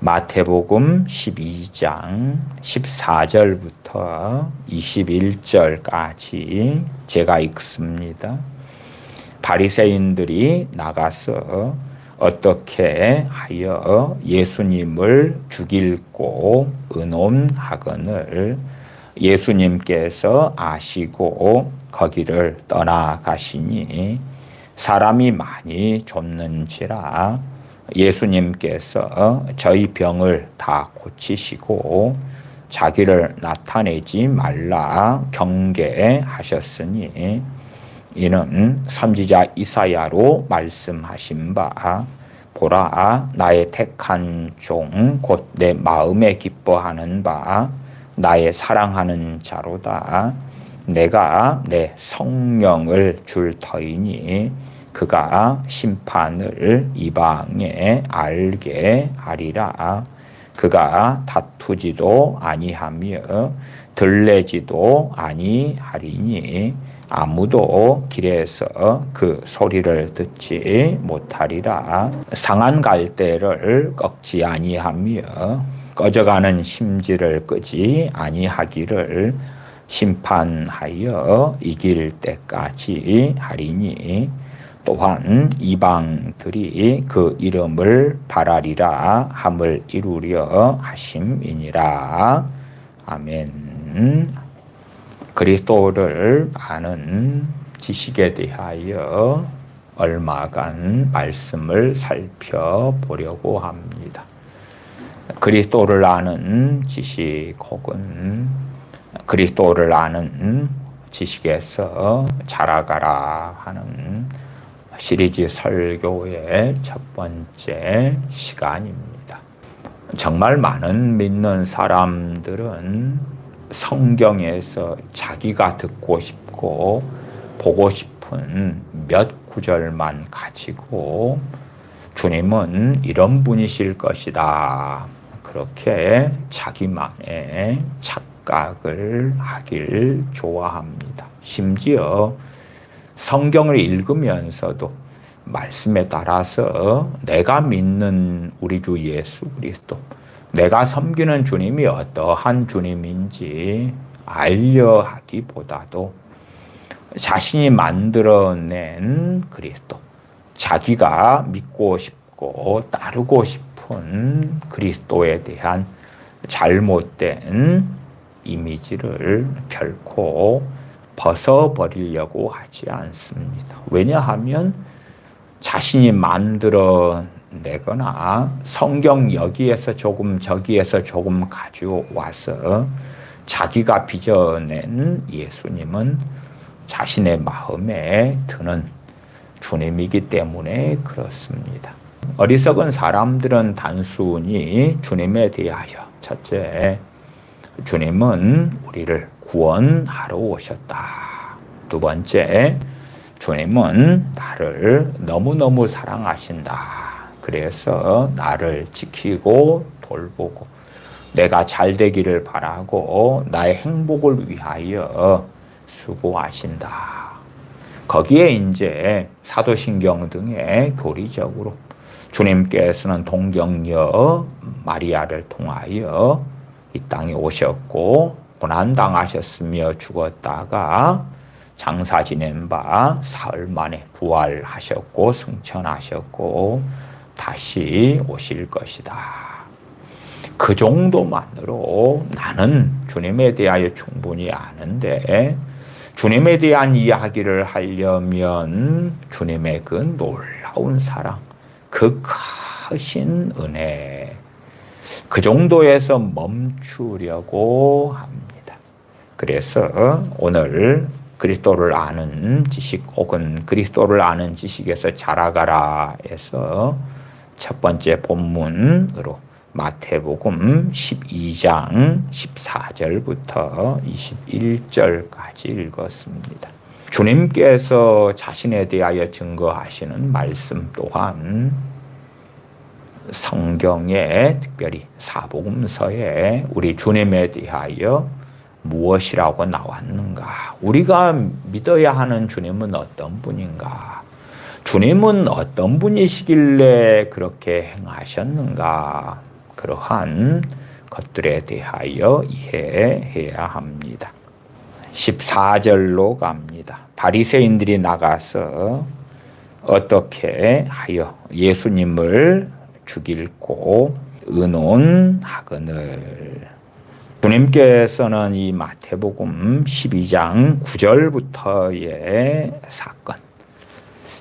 마태복음 12장 14절부터 21절까지 제가 읽습니다. 바리새인들이 나가서 어떻게 하여 예수님을 죽이고 의논하거늘 예수님께서 아시고 거기를 떠나가시니 사람이 많이 좁는지라 예수님께서 저희 병을 다 고치시고 자기를 나타내지 말라 경계하셨으니 이는 선지자 이사야로 말씀하신 바 보라 나의 택한 종 곧 내 마음에 기뻐하는 바 나의 사랑하는 자로다. 내가 내 성령을 줄 터이니 그가 심판을 이방에 알게 하리라. 그가 다투지도 아니하며 들레지도 아니하리니 아무도 길에서 그 소리를 듣지 못하리라. 상한 갈대를 꺾지 아니하며 꺼져가는 심지를 끄지 아니하기를 심판하여 이길 때까지 하리니 또한 이방들이 그 이름을 바라리라 함을 이루려 하심이니라. 아멘. 그리스도를 아는 지식에 대하여 얼마간 말씀을 살펴보려고 합니다. 그리스도를 아는 지식 혹은 그리스도를 아는 지식에서 자라가라 하는 시리즈 설교의 첫 번째 시간입니다. 정말 많은 믿는 사람들은 성경에서 자기가 듣고 싶고 보고 싶은 몇 구절만 가지고 주님은 이런 분이실 것이다. 그렇게 자기만의 착각을 하길 좋아합니다. 심지어 성경을 읽으면서도 말씀에 따라서 내가 믿는 우리 주 예수 그리스도, 내가 섬기는 주님이 어떠한 주님인지 알려 하기보다도 자신이 만들어낸 그리스도, 자기가 믿고 싶고 따르고 싶은 그리스도에 대한 잘못된 이미지를 결코 벗어버리려고 하지 않습니다. 왜냐하면 자신이 만들어내거나 성경 여기에서 조금 저기에서 조금 가져와서 자기가 빚어낸 예수님은 자신의 마음에 드는 주님이기 때문에 그렇습니다. 어리석은 사람들은 단순히 주님에 대하여 첫째, 주님은 우리를 구원하러 오셨다. 두 번째, 주님은 나를 너무너무 사랑하신다. 그래서 나를 지키고 돌보고 내가 잘 되기를 바라고 나의 행복을 위하여 수고하신다. 거기에 이제 사도신경 등의 교리적으로 주님께서는 동정녀 마리아를 통하여 이 땅에 오셨고 고난당하셨으며 죽었다가 장사 지낸 바 사흘 만에 부활하셨고 승천하셨고 다시 오실 것이다. 그 정도만으로 나는 주님에 대하여 충분히 아는데 주님에 대한 이야기를 하려면 주님의 그 놀라운 사랑, 그 크신 은혜, 그 정도에서 멈추려고 합니다. 그래서 오늘 그리스도를 아는 지식 혹은 그리스도를 아는 지식에서 자라가라 해서 첫 번째 본문으로 마태복음 12장 14절부터 21절까지 읽었습니다. 주님께서 자신에 대하여 증거하시는 말씀 또한 성경에 특별히 사복음서에 우리 주님에 대하여 무엇이라고 나왔는가? 우리가 믿어야 하는 주님은 어떤 분인가? 주님은 어떤 분이시길래 그렇게 행하셨는가? 그러한 것들에 대하여 이해해야 합니다. 14절로 갑니다. 바리새인들이 나가서 어떻게 하여 예수님을 죽이고 의논하거늘. 주님께서는 이 마태복음 12장 9절부터의 사건,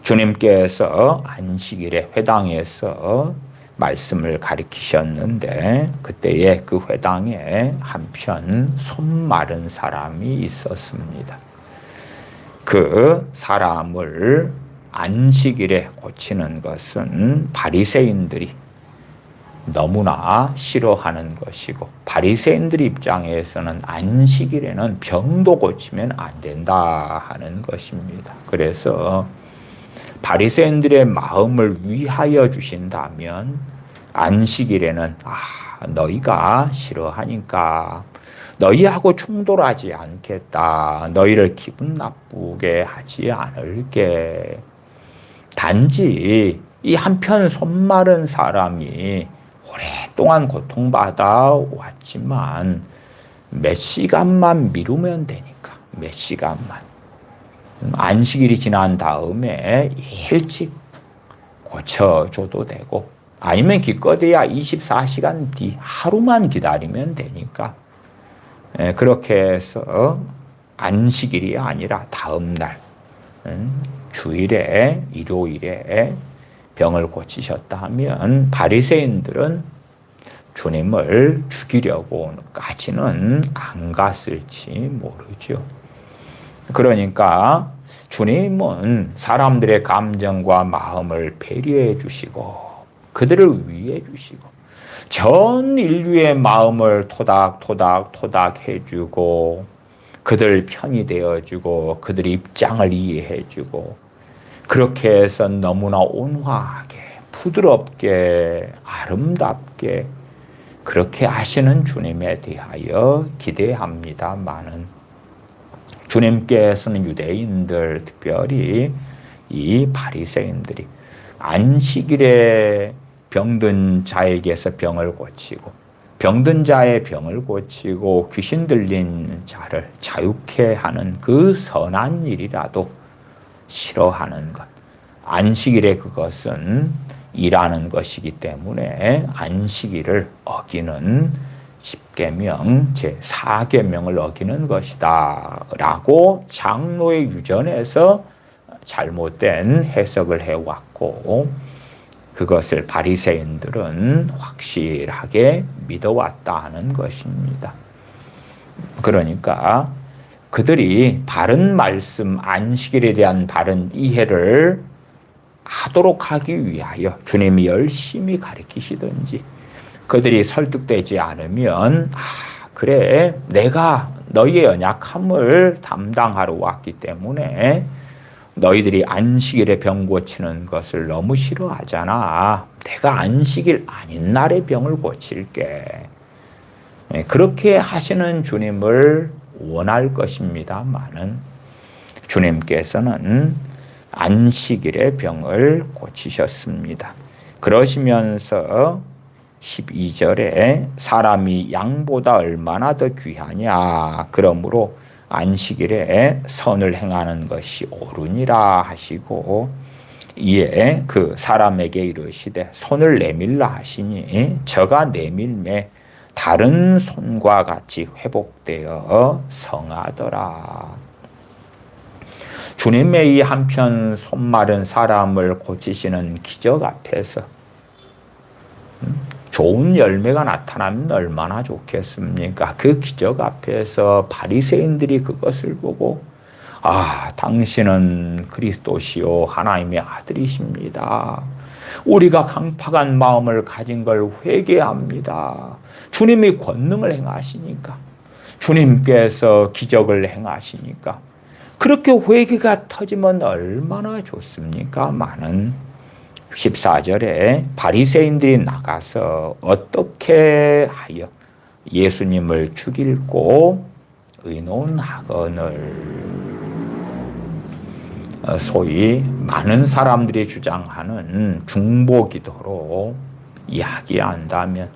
주님께서 안식일에 회당에서 말씀을 가르치셨는데 그때에 그 회당에 한편 손 마른 사람이 있었습니다. 그 사람을 안식일에 고치는 것은 바리새인들이 너무나 싫어하는 것이고, 바리새인들 입장에서는 안식일에는 병도 고치면 안 된다 하는 것입니다. 그래서 바리새인들의 마음을 위하여 주신다면 안식일에는 너희가 싫어하니까 너희하고 충돌하지 않겠다, 너희를 기분 나쁘게 하지 않을게. 단지 이 한편 손 마른 사람이 오랫동안 고통받아 왔지만 몇 시간만 미루면 되니까, 몇 시간만. 안식일이 지난 다음에 일찍 고쳐줘도 되고, 아니면 기껏해야 24시간 뒤 하루만 기다리면 되니까, 그렇게 해서 안식일이 아니라 다음 날 주일에, 일요일에 병을 고치셨다 하면 바리새인들은 주님을 죽이려고까지는 안 갔을지 모르죠. 그러니까 주님은 사람들의 감정과 마음을 배려해 주시고 그들을 위해 주시고 전 인류의 마음을 토닥토닥 해주고 그들 편이 되어주고 그들의 입장을 이해해주고, 그렇게 해서 너무나 온화하게 부드럽게 아름답게 그렇게 하시는 주님에 대하여 기대합니다마는, 주님께서는 유대인들, 특별히 이 바리새인들이 안식일에 병든 자에게서 병을 고치고, 병든 자의 병을 고치고 귀신 들린 자를 자유케 하는 그 선한 일이라도 싫어하는 것. 안식일에 그것은 일하는 것이기 때문에 안식일을 어기는 십계명 제4계명을 어기는 것이다 라고 장로의 유전에서 잘못된 해석을 해왔고, 그것을 바리새인들은 확실하게 믿어왔다 하는 것입니다. 그러니까 그들이 바른 말씀, 안식일에 대한 바른 이해를 하도록 하기 위하여 주님이 열심히 가르치시든지, 그들이 설득되지 않으면 그래, 내가 너희의 연약함을 담당하러 왔기 때문에 너희들이 안식일에 병 고치는 것을 너무 싫어하잖아, 내가 안식일 아닌 날에 병을 고칠게. 그렇게 하시는 주님을 원할 것입니다마는, 주님께서는 안식일에 병을 고치셨습니다. 그러시면서 12절에 사람이 양보다 얼마나 더 귀하냐, 그러므로 안식일에 선을 행하는 것이 옳으니라 하시고, 이에 그 사람에게 이르시되 손을 내밀라 하시니 저가 내밀매 다른 손과 같이 회복되어 성하더라. 주님의 이 한편 손 마른 사람을 고치시는 기적 앞에서 좋은 열매가 나타나면 얼마나 좋겠습니까? 그 기적 앞에서 바리새인들이 그것을 보고 당신은 그리스도시요 하나님의 아들이십니다, 우리가 강팍한 마음을 가진 걸 회개합니다, 주님이 권능을 행하시니까, 주님께서 기적을 행하시니까 그렇게 회개가 터지면 얼마나 좋습니까? 많은 14절에 바리새인들이 나가서 어떻게 하여 예수님을 죽이고 의논하거늘. 소위 많은 사람들이 주장하는 중보기도로 이야기한다면,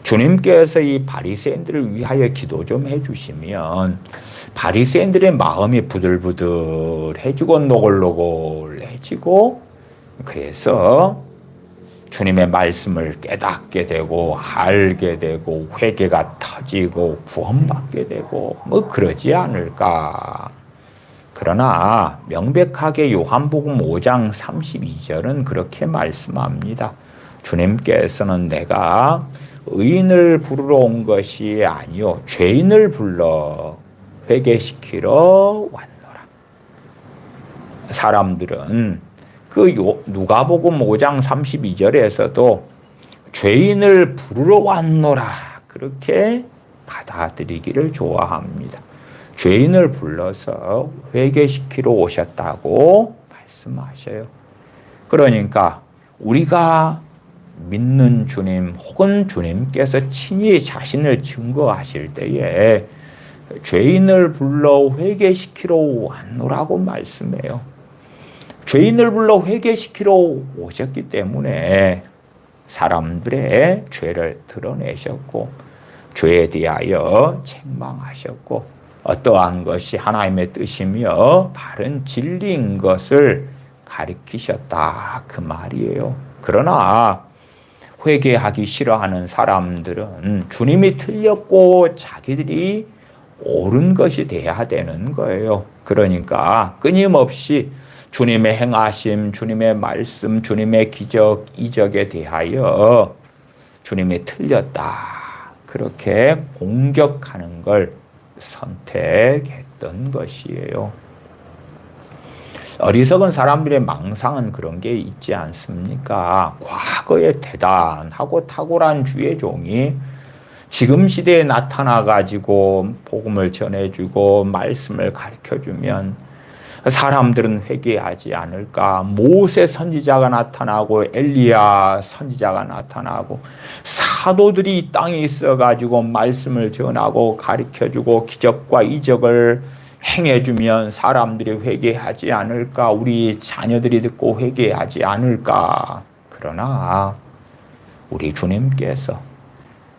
주님께서 이 바리새인들을 위하여 기도 좀 해주시면 바리새인들의 마음이 부들부들해지고 노골노골해지고 그래서 주님의 말씀을 깨닫게 되고 알게 되고 회개가 터지고 구원받게 되고 뭐 그러지 않을까. 그러나 명백하게 요한복음 5장 32절은 그렇게 말씀합니다. 주님께서는 내가 의인을 부르러 온 것이 아니요 죄인을 불러 회개시키러 왔노라. 사람들은 그 누가복음 5장 32절에서도 죄인을 부르러 왔노라 그렇게 받아들이기를 좋아합니다. 죄인을 불러서 회개시키러 오셨다고 말씀하셔요. 그러니까 우리가 믿는 주님 혹은 주님께서 친히 자신을 증거하실 때에 죄인을 불러 회개시키러 왔노라고 말씀해요. 죄인을 불러 회개시키러 오셨기 때문에 사람들의 죄를 드러내셨고 죄에 대하여 책망하셨고 어떠한 것이 하나님의 뜻이며 바른 진리인 것을 가르치셨다 그 말이에요. 그러나 회개하기 싫어하는 사람들은 주님이 틀렸고 자기들이 옳은 것이 돼야 되는 거예요. 그러니까 끊임없이 주님의 행하심, 주님의 말씀, 주님의 기적, 이적에 대하여 주님이 틀렸다. 그렇게 공격하는 걸 선택했던 것이에요. 어리석은 사람들의 망상은 그런 게 있지 않습니까? 과거에 대단하고 탁월한 주의 종이 지금 시대에 나타나가지고 복음을 전해주고 말씀을 가르쳐주면 사람들은 회개하지 않을까? 모세 선지자가 나타나고 엘리야 선지자가 나타나고 사도들이 이 땅에 있어가지고 말씀을 전하고 가르쳐주고 기적과 이적을 행해주면 사람들이 회개하지 않을까? 우리 자녀들이 듣고 회개하지 않을까? 그러나 우리 주님께서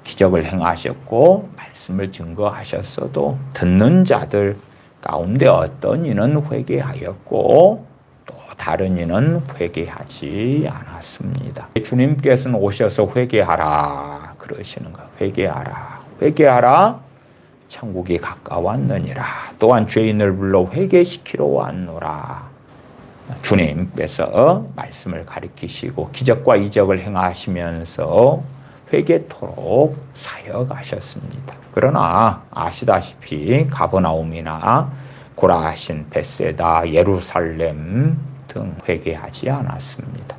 기적을 행하셨고 말씀을 증거하셨어도 듣는 자들 가운데 어떤 이는 회개하였고 또 다른 이는 회개하지 않았습니다. 주님께서는 오셔서 회개하라 그러시는 거예요. 회개하라. 회개하라. 천국이 가까웠느니라. 또한 죄인을 불러 회개시키러 왔노라. 주님께서 말씀을 가르치시고 기적과 이적을 행하시면서 회개토록 사역하셨습니다. 그러나 아시다시피 가버나움이나 고라신, 벳세다, 예루살렘 등 회개하지 않았습니다.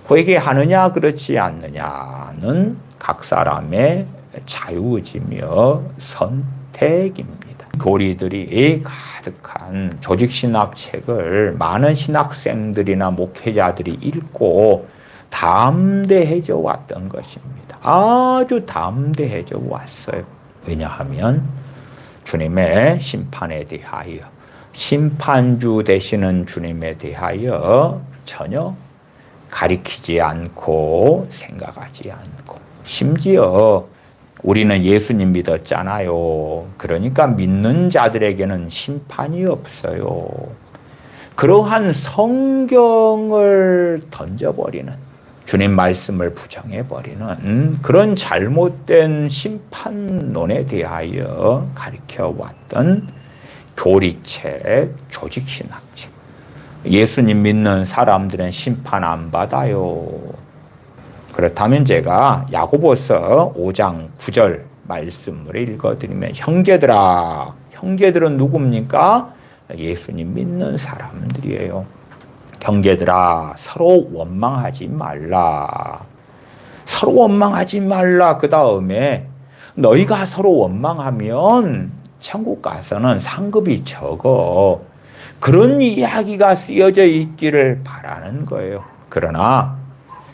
회개하느냐 그렇지 않느냐는 각 사람의 자유의지며 선택입니다. 교리들이 가득한 조직신학 책을 많은 신학생들이나 목회자들이 읽고 담대해져 왔던 것입니다. 아주 담대해져 왔어요. 왜냐하면 주님의 심판에 대하여 심판주 되시는 주님에 대하여 전혀 가리키지 않고 생각하지 않고 심지어 우리는 예수님 믿었잖아요. 그러니까 믿는 자들에게는 심판이 없어요. 그러한 성경을 던져버리는 주님 말씀을 부정해버리는 그런 잘못된 심판론에 대하여 가르쳐왔던 교리책, 조직신학책. 예수님 믿는 사람들은 심판 안 받아요. 그렇다면 제가 야고보서 5장 9절 말씀을 읽어드리면 형제들아, 형제들은 누굽니까? 예수님 믿는 사람들이에요. 형제들아 서로 원망하지 말라. 서로 원망하지 말라. 그 다음에 너희가 서로 원망하면 천국 가서는 상급이 적어. 그런 이야기가 쓰여져 있기를 바라는 거예요. 그러나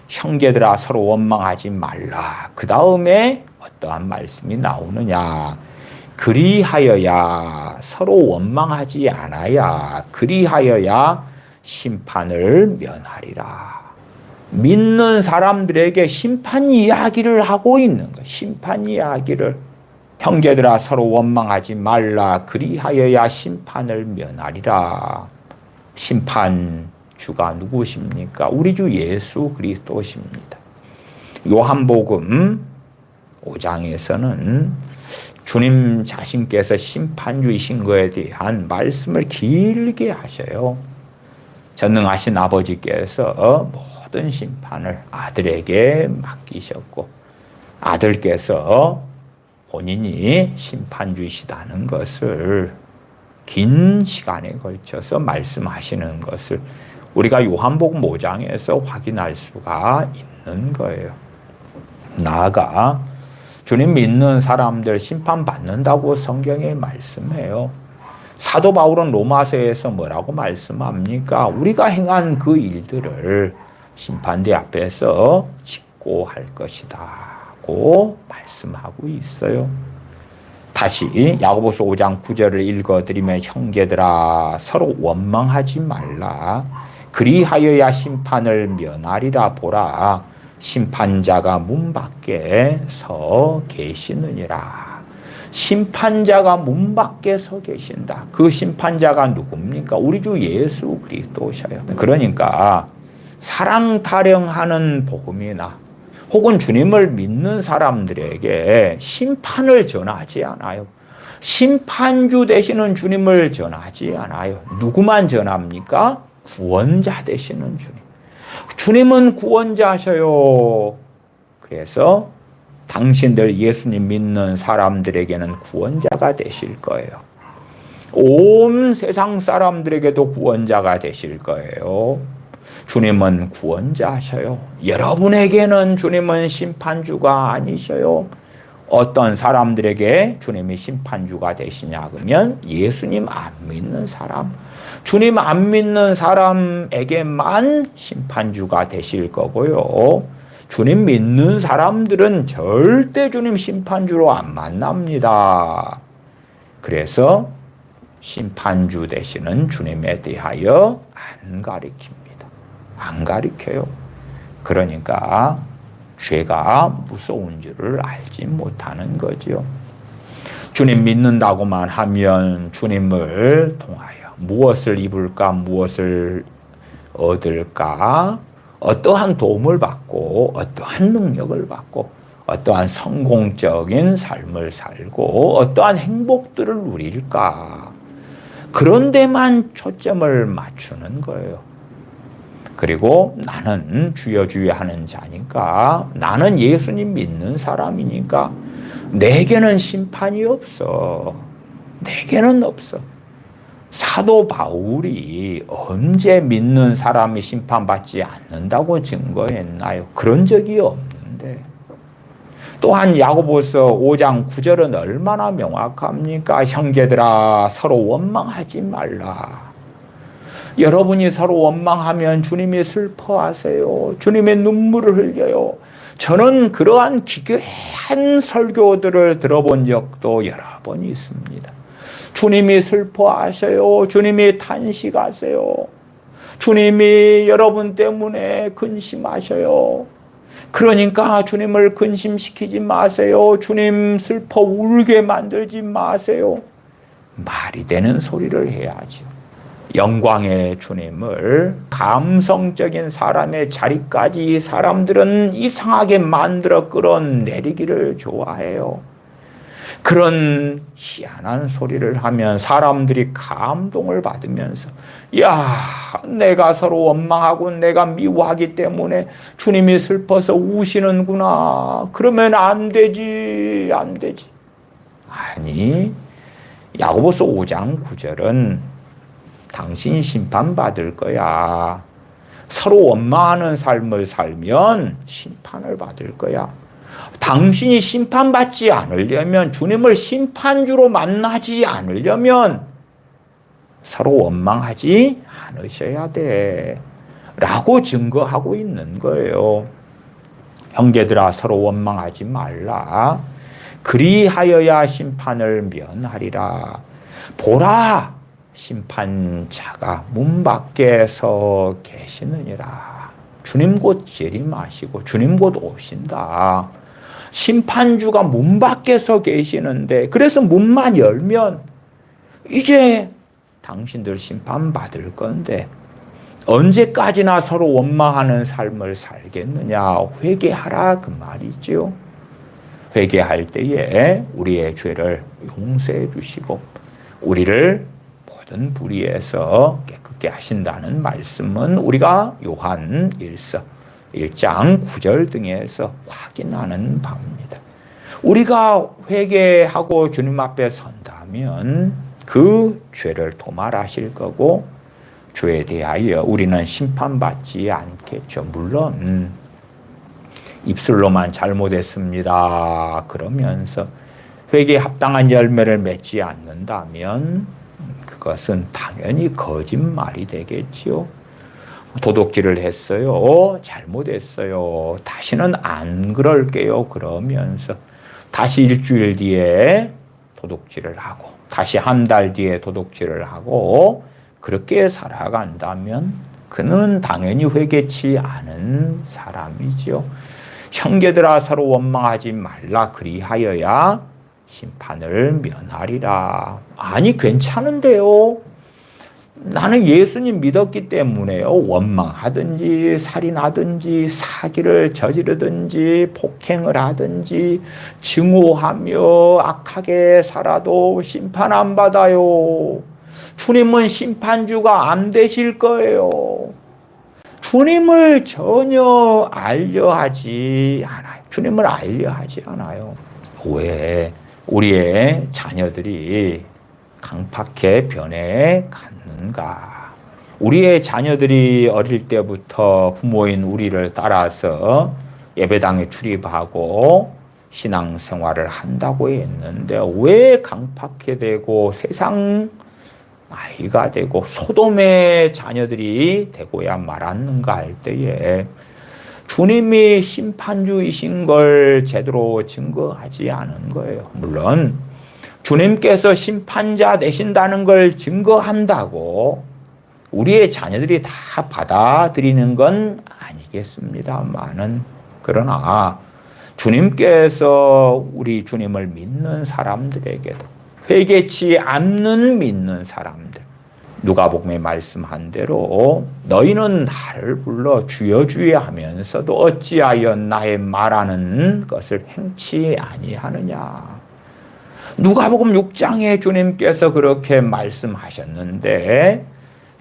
형제들아 서로 원망하지 말라. 그 다음에 어떠한 말씀이 나오느냐. 그리하여야 서로 원망하지 않아야 그리하여야 심판을 면하리라. 믿는 사람들에게 심판 이야기를 하고 있는 거예요. 심판 이야기를. 형제들아 서로 원망하지 말라. 그리하여야 심판을 면하리라. 심판주가 누구십니까? 우리 주 예수 그리스도십니다. 요한복음 5장에서는 주님 자신께서 심판주이신 것에 대한 말씀을 길게 하셔요. 전능하신 아버지께서 모든 심판을 아들에게 맡기셨고 아들께서 본인이 심판주이시다는 것을 긴 시간에 걸쳐서 말씀하시는 것을 우리가 요한복음 5장에서 확인할 수가 있는 거예요. 나아가 주님 믿는 사람들 심판받는다고 성경에 말씀해요. 사도 바울은 로마서에서 뭐라고 말씀합니까? 우리가 행한 그 일들을 심판대 앞에서 직고할 것이다고 말씀하고 있어요. 다시 야고보서 5장 9절을 읽어드리면 형제들아 서로 원망하지 말라. 그리하여야 심판을 면하리라. 보라 심판자가 문 밖에 서 계시느니라. 심판자가 문 밖에 서 계신다. 그 심판자가 누굽니까? 우리 주 예수 그리스도셔요. 그러니까 사랑 타령하는 복음이나 혹은 주님을 믿는 사람들에게 심판을 전하지 않아요. 심판주 되시는 주님을 전하지 않아요. 누구만 전합니까? 구원자 되시는 주님. 주님은 구원자셔요. 그래서 당신들 예수님 믿는 사람들에게는 구원자가 되실 거예요. 온 세상 사람들에게도 구원자가 되실 거예요. 주님은 구원자셔요. 여러분에게는 주님은 심판주가 아니셔요. 어떤 사람들에게 주님이 심판주가 되시냐 그러면 예수님 안 믿는 사람, 주님 안 믿는 사람에게만 심판주가 되실 거고요. 주님 믿는 사람들은 절대 주님 심판주로 안 만납니다. 그래서 심판주 되시는 주님에 대하여 안 가리킵니다. 안 가리켜요. 그러니까 죄가 무서운 줄을 알지 못하는 거죠. 주님 믿는다고만 하면 주님을 통하여 무엇을 입을까, 무엇을 얻을까, 어떠한 도움을 받고 어떠한 능력을 받고 어떠한 성공적인 삶을 살고 어떠한 행복들을 누릴까, 그런 데만 초점을 맞추는 거예요. 그리고 나는 주여 주여 하는 자니까, 나는 예수님 믿는 사람이니까 내게는 심판이 없어. 내게는 없어. 사도 바울이 언제 믿는 사람이 심판받지 않는다고 증거했나요? 그런 적이 없는데. 또한 야고보서 5장 9절은 얼마나 명확합니까? 형제들아 서로 원망하지 말라. 여러분이 서로 원망하면 주님이 슬퍼하세요. 주님의 눈물을 흘려요. 저는 그러한 기괴한 설교들을 들어본 적도 여러 번 있습니다. 주님이 슬퍼하셔요. 주님이 탄식하세요. 주님이 여러분 때문에 근심하셔요. 그러니까 주님을 근심시키지 마세요. 주님 슬퍼 울게 만들지 마세요. 말이 되는 소리를 해야죠. 영광의 주님을 감성적인 사람의 자리까지 사람들은 이상하게 만들어 끌어내리기를 좋아해요. 그런 희한한 소리를 하면 사람들이 감동을 받으면서, 야, 내가 서로 원망하고 내가 미워하기 때문에 주님이 슬퍼서 우시는구나. 그러면 안 되지, 안 되지. 아니, 야고보서 5장 9절은 당신이 심판받을 거야. 서로 원망하는 삶을 살면 심판을 받을 거야. 당신이 심판받지 않으려면, 주님을 심판주로 만나지 않으려면 서로 원망하지 않으셔야 돼. 라고 증거하고 있는 거예요. 형제들아 서로 원망하지 말라. 그리하여야 심판을 면하리라. 보라, 심판자가 문 밖에 서 계시느니라. 주님 곧 재림하시고 주님 곧 오신다. 심판주가 문 밖에 서 계시는데 그래서 문만 열면 이제 당신들 심판받을 건데 언제까지나 서로 원망하는 삶을 살겠느냐. 회개하라 그 말이죠. 회개할 때에 우리의 죄를 용서해 주시고 우리를 모든 불의에서 깨끗게 하신다는 말씀은 우리가 요한 1장 9절 등에서 확인하는 바입니다. 우리가 회개하고 주님 앞에 선다면 그 죄를 도말하실 거고 죄에 대하여 우리는 심판받지 않겠죠. 물론 입술로만 잘못했습니다 그러면서 회개에 합당한 열매를 맺지 않는다면 그것은 당연히 거짓말이 되겠지요. 도둑질을 했어요. 잘못했어요. 다시는 안 그럴게요. 그러면서 다시 일주일 뒤에 도둑질을 하고 다시 한 달 뒤에 도둑질을 하고 그렇게 살아간다면 그는 당연히 회개치 않은 사람이죠. 형제들아 서로 원망하지 말라 그리하여야 심판을 면하리라. 아니 괜찮은데요. 나는 예수님 믿었기 때문에요. 원망하든지 살인하든지 사기를 저지르든지 폭행을 하든지 증오하며 악하게 살아도 심판 안 받아요. 주님은 심판주가 안 되실 거예요. 주님을 전혀 알려하지 않아요. 주님을 알려하지 않아요. 왜 우리의 자녀들이 강팍해 변해 갔는가? 우리의 자녀들이 어릴 때부터 부모인 우리를 따라서 예배당에 출입하고 신앙생활을 한다고 했는데 왜 강팍해 되고 세상 아이가 되고 소돔의 자녀들이 되고야 말았는가 할 때에 주님이 심판주이신 걸 제대로 증거하지 않은 거예요. 물론 주님께서 심판자 되신다는 걸 증거한다고 우리의 자녀들이 다 받아들이는 건 아니겠습니다만은 그러나 주님께서 우리 주님을 믿는 사람들에게도 회개치 않는 믿는 사람들 누가복음에 말씀한 대로 너희는 나를 불러 주여 주여 하면서도 어찌하여 나의 말하는 것을 행치 아니하느냐. 누가복음 6장에 주님께서 그렇게 말씀하셨는데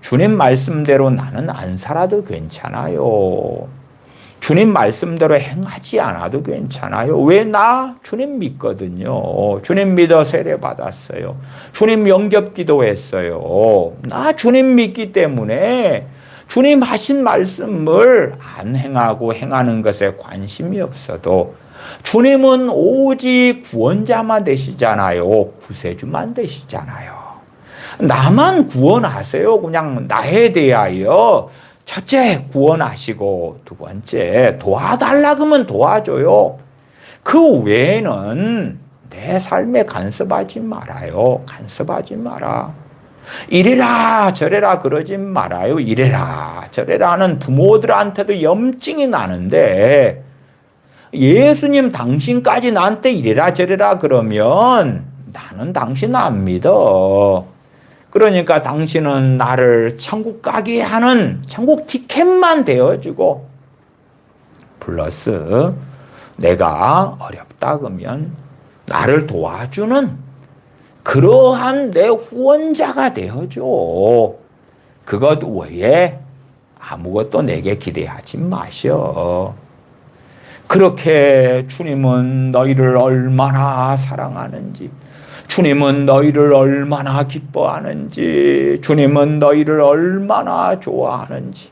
주님 말씀대로 나는 안 살아도 괜찮아요. 주님 말씀대로 행하지 않아도 괜찮아요. 왜? 나 주님 믿거든요. 주님 믿어 세례 받았어요. 주님 영접 기도했어요. 나 주님 믿기 때문에 주님 하신 말씀을 안 행하고 행하는 것에 관심이 없어도 주님은 오직 구원자만 되시잖아요. 구세주만 되시잖아요. 나만 구원하세요. 그냥 나에 대하여 첫째 구원하시고 두 번째 도와달라 그러면 도와줘요. 그 외에는 내 삶에 간섭하지 말아요. 간섭하지 마라. 이래라 저래라 그러지 말아요. 이래라 저래라는 부모들한테도 염증이 나는데 예수님 당신까지 나한테 이래라 저래라 그러면 나는 당신 안 믿어. 그러니까 당신은 나를 천국 가게 하는 천국 티켓만 되어주고 플러스 내가 어렵다 그러면 나를 도와주는 그러한 내 후원자가 되어줘. 그것 외에 아무것도 내게 기대하지 마셔. 그렇게 주님은 너희를 얼마나 사랑하는지 주님은 너희를 얼마나 기뻐하는지 주님은 너희를 얼마나 좋아하는지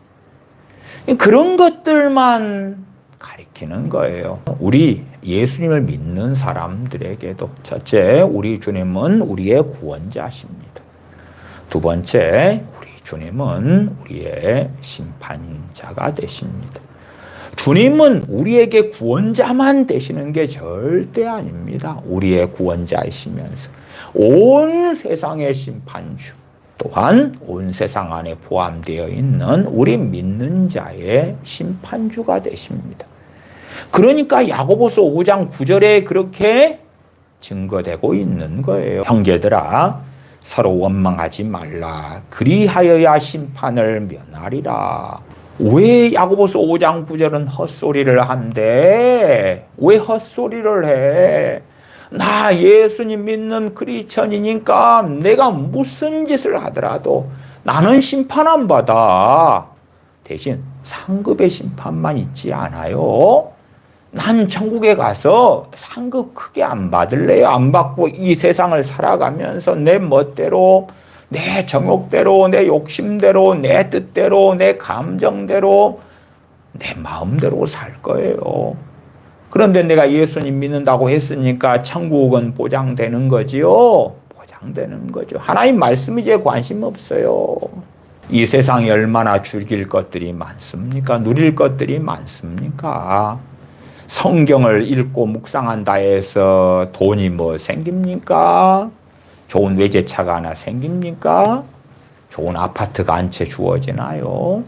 그런 것들만 가리키는 거예요. 우리 예수님을 믿는 사람들에게도 첫째 우리 주님은 우리의 구원자십니다. 두 번째 우리 주님은 우리의 심판자가 되십니다. 주님은 우리에게 구원자만 되시는 게 절대 아닙니다. 우리의 구원자이시면서 온 세상의 심판주, 또한 온 세상 안에 포함되어 있는 우리 믿는 자의 심판주가 되십니다. 그러니까 야고보서 5장 9절에 그렇게 증거되고 있는 거예요. 형제들아, 서로 원망하지 말라. 그리하여야 심판을 면하리라. 왜 야고보서 5장 9절은 헛소리를 한대? 왜 헛소리를 해? 나 예수님 믿는 크리스천이니까 내가 무슨 짓을 하더라도 나는 심판 안 받아. 대신 상급의 심판만 있지 않아요? 난 천국에 가서 상급 크게 안 받을래요. 안 받고 이 세상을 살아가면서 내 멋대로, 내 정욕대로, 내 욕심대로, 내 뜻대로, 내 감정대로, 내 마음대로 살 거예요. 그런데 내가 예수님 믿는다고 했으니까 천국은 보장되는 거지요. 보장되는 거죠. 하나님 말씀이 제 관심 없어요. 이 세상에 얼마나 즐길 것들이 많습니까? 누릴 것들이 많습니까? 성경을 읽고 묵상한다 해서 돈이 뭐 생깁니까? 좋은 외제차가 하나 생깁니까? 좋은 아파트가 한 채 주어지나요?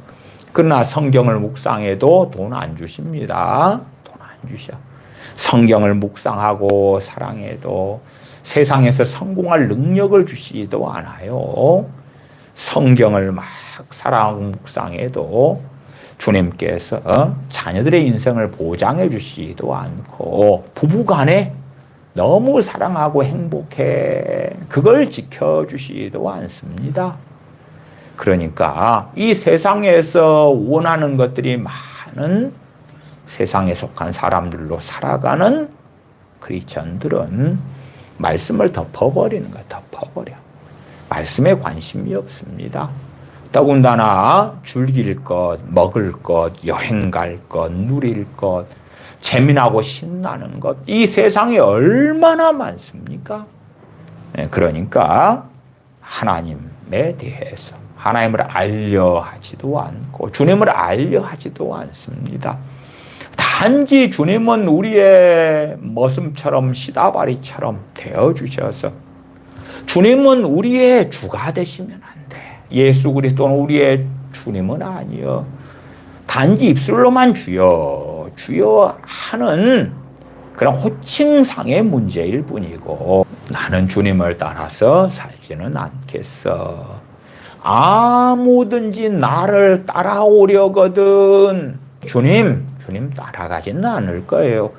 그러나 성경을 묵상해도 돈 안 주십니다. 돈 안 주셔. 성경을 묵상하고 사랑해도 세상에서 성공할 능력을 주시지도 않아요. 성경을 막 사랑하고 묵상해도 주님께서 자녀들의 인생을 보장해 주시지도 않고 부부간에 너무 사랑하고 행복해 그걸 지켜주시지도 않습니다. 그러니까 이 세상에서 원하는 것들이 많은 세상에 속한 사람들로 살아가는 크리스천들은 말씀을 덮어버리는 거야. 덮어버려. 말씀에 관심이 없습니다. 더군다나 즐길 것, 먹을 것, 여행 갈 것, 누릴 것, 재미나고 신나는 것, 이 세상에 얼마나 많습니까? 그러니까 하나님에 대해서 하나님을 알려 하지도 않고 주님을 알려 하지도 않습니다. 단지 주님은 우리의 머슴처럼 시다바리처럼 되어주셔서 주님은 우리의 주가 되시면 안 돼. 예수 그리스도는 우리의 주님은 아니요. 단지 입술로만 주여 주여 하는 그런 호칭상의 문제일 뿐이고 나는 주님을 따라서 살지는 않겠어. 아무든지 나를 따라오려거든 주님 따라가지는 않을 거예요.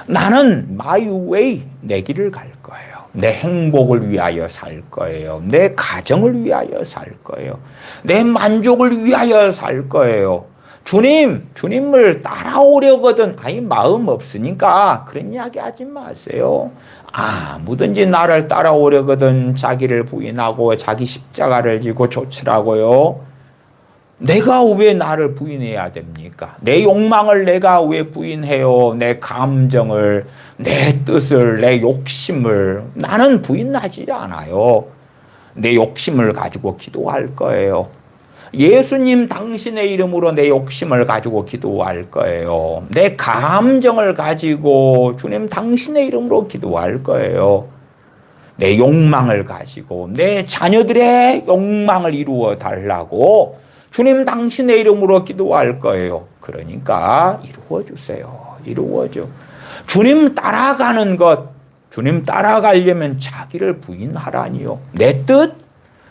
나는 my way 내 길을 갈 거예요. 내 행복을 위하여 살 거예요. 내 가정을 위하여 살 거예요. 내 만족을 위하여 살 거예요. 주님을 따라오려거든. 아니 마음 없으니까 그런 이야기 하지 마세요. 아무든지 나를 따라오려거든 자기를 부인하고 자기 십자가를 지고 좇으라고요. 내가 왜 나를 부인해야 됩니까? 내 욕망을 내가 왜 부인해요? 내 감정을, 내 뜻을, 내 욕심을 나는 부인하지 않아요. 내 욕심을 가지고 기도할 거예요. 예수님 당신의 이름으로 내 욕심을 가지고 기도할 거예요. 내 감정을 가지고 주님 당신의 이름으로 기도할 거예요. 내 욕망을 가지고 내 자녀들의 욕망을 이루어 달라고 주님 당신의 이름으로 기도할 거예요. 그러니까 이루어 주세요. 이루어줘. 주님 따라가는 것, 주님 따라가려면 자기를 부인하라니요. 내 뜻,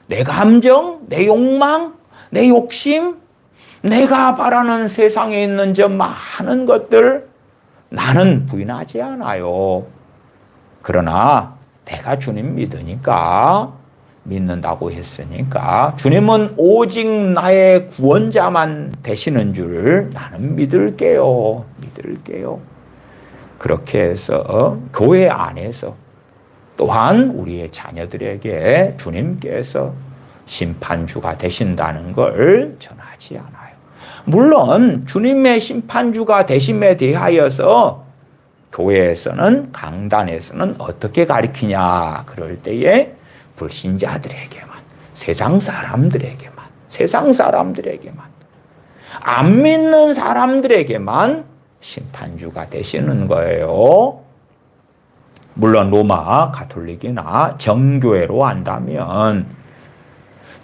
내 감정, 내 욕망, 내 욕심, 내가 바라는 세상에 있는 저 많은 것들 나는 부인하지 않아요. 그러나 내가 주님 믿으니까 믿는다고 했으니까 주님은 오직 나의 구원자만 되시는 줄 나는 믿을게요. 그렇게 해서 교회 안에서 또한 우리의 자녀들에게 주님께서 심판주가 되신다는 걸 전하지 않아요. 물론 주님의 심판주가 되심에 대하여서 교회에서는 강단에서는 어떻게 가르치냐 그럴 때에 불신자들에게만 세상 사람들에게만 안 믿는 사람들에게만 심판주가 되시는 거예요. 물론 로마 가톨릭이나 정교회로 한다면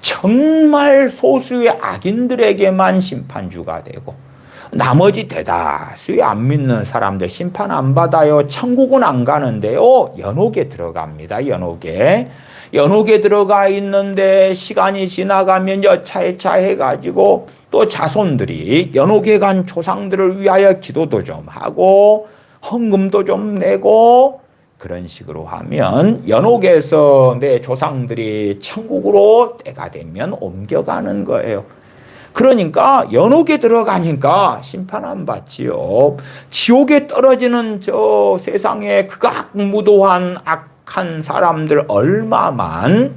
정말 소수의 악인들에게만 심판주가 되고 나머지 대다수의 안 믿는 사람들 심판 안 받아요. 천국은 안 가는데요. 연옥에 들어갑니다. 연옥에 들어가 있는데 시간이 지나가면 여차여차해가지고 또 자손들이 연옥에 간 조상들을 위하여 기도도 좀 하고 헌금도 좀 내고 그런 식으로 하면 연옥에서 내 조상들이 천국으로 때가 되면 옮겨가는 거예요. 그러니까 연옥에 들어가니까 심판 안 받지요. 지옥에 떨어지는 저 세상에 극악무도한 악한 사람들 얼마만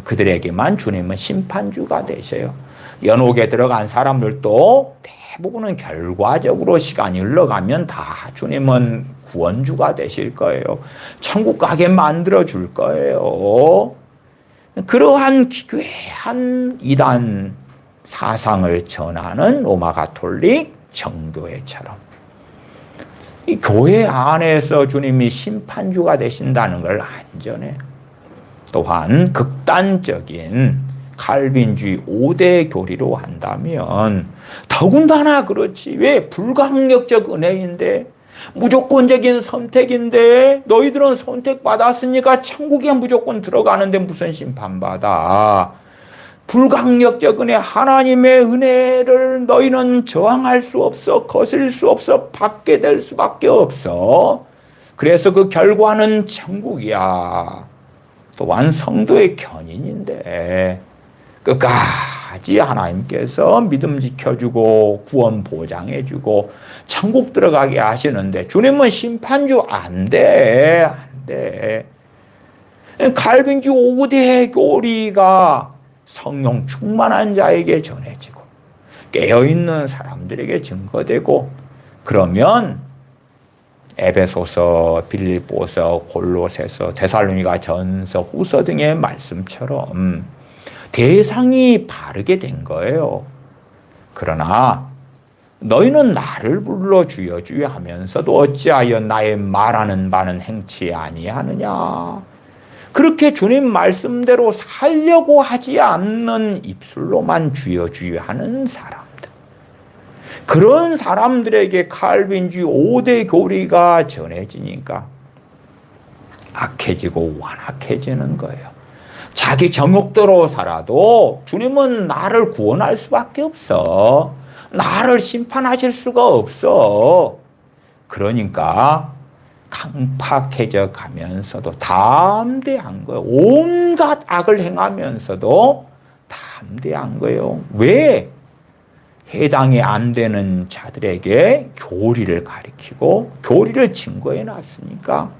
그들에게만 주님은 심판주가 되셔요. 연옥에 들어간 사람들도 대부분은 결과적으로 시간이 흘러가면 다 주님은 구원주가 되실 거예요. 천국 가게 만들어 줄 거예요. 그러한 기괴한 이단 사상을 전하는 로마 가톨릭 정교회처럼 이 교회 안에서 주님이 심판주가 되신다는 걸 안전해. 또한 극단적인 칼빈주의 5대 교리로 한다면 더군다나 그렇지. 왜? 불강력적 은혜인데 무조건적인 선택인데 너희들은 선택받았으니까 천국에 무조건 들어가는데 무슨 심판받아. 불강력적 은혜, 하나님의 은혜를 너희는 저항할 수 없어, 거슬 수 없어, 받게 될 수밖에 없어. 그래서 그 결과는 천국이야. 또한 성도의 견인인데 끝까지 하나님께서 믿음 지켜주고 구원 보장해주고 천국 들어가게 하시는데 주님은 심판주 안 돼. 칼빈주 5대 교리가 성령 충만한 자에게 전해지고 깨어있는 사람들에게 증거되고 그러면 에베소서, 빌립보서, 골로새서, 데살로니가 전서, 후서 등의 말씀처럼 대상이 바르게 된 거예요. 그러나 너희는 나를 불러 주여 주여 하면서도 어찌하여 나의 말하는 바는 행치 아니하느냐. 그렇게 주님 말씀대로 살려고 하지 않는 입술로만 주여 주여 하는 사람들. 그런 사람들에게 칼빈주의 5대 교리가 전해지니까 악해지고 완악해지는 거예요. 자기 정욕대로 살아도 주님은 나를 구원할 수밖에 없어. 나를 심판하실 수가 없어. 그러니까 강팍해져 가면서도 담대한 거예요. 온갖 악을 행하면서도 담대한 거예요. 왜? 해당이 안 되는 자들에게 교리를 가리키고 교리를 증거해 놨으니까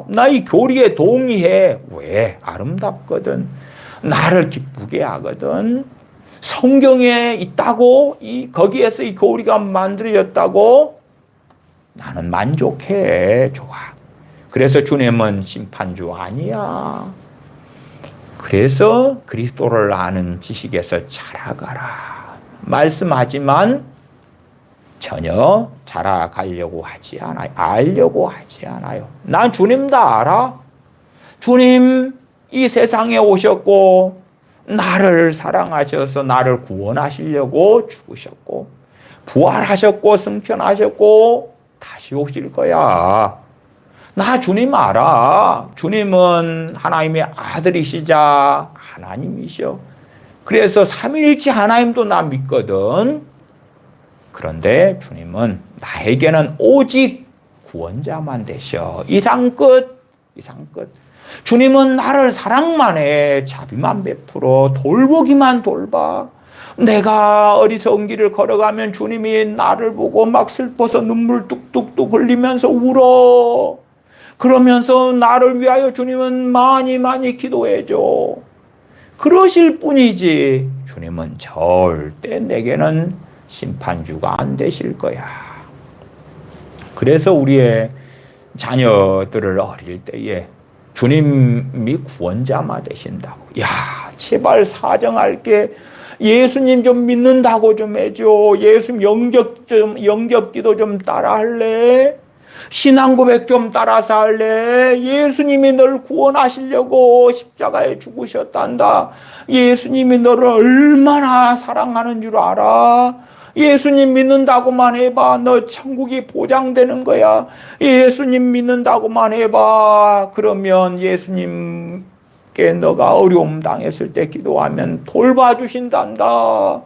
나 이 교리에 동의해. 왜? 아름답거든. 나를 기쁘게 하거든. 성경에 있다고 거기에서 이 교리가 만들어졌다고 나는 만족해. 좋아. 그래서 주님은 심판주 아니야. 그래서 그리스도를 아는 지식에서 자라가라. 말씀하지만 전혀 자라가려고 하지 않아요. 알려고 하지 않아요. 난 주님 다 알아. 주님 이 세상에 오셨고 나를 사랑하셔서 나를 구원하시려고 죽으셨고 부활하셨고 승천하셨고 다시 오실 거야. 나 주님 알아. 주님은 하나님의 아들이시자 하나님이셔. 그래서 삼위일체 하나님도 나 믿거든. 그런데 주님은 나에게는 오직 구원자만 되셔. 이상 끝. 주님은 나를 사랑만 해. 자비만 베풀어. 돌보기만 돌봐. 내가 어리석은 길을 걸어가면 주님이 나를 보고 막 슬퍼서 눈물 뚝뚝뚝 흘리면서 울어. 그러면서 나를 위하여 주님은 많이 많이 기도해줘. 그러실 뿐이지 주님은 절대 내게는 심판주가 안 되실 거야. 그래서 우리의 자녀들을 어릴 때에 주님이 구원자마 되신다고. 야, 제발 사정할게. 예수님 좀 믿는다고 좀 해줘. 예수님 영접기도 좀 따라할래? 신앙 고백 좀 따라서 할래? 예수님이 널 구원하시려고 십자가에 죽으셨단다. 예수님이 너를 얼마나 사랑하는 줄 알아? 예수님 믿는다고만 해봐. 너 천국이 보장되는 거야. 예수님 믿는다고만 해봐. 그러면 예수님께 너가 어려움 당했을 때 기도하면 돌봐주신단다.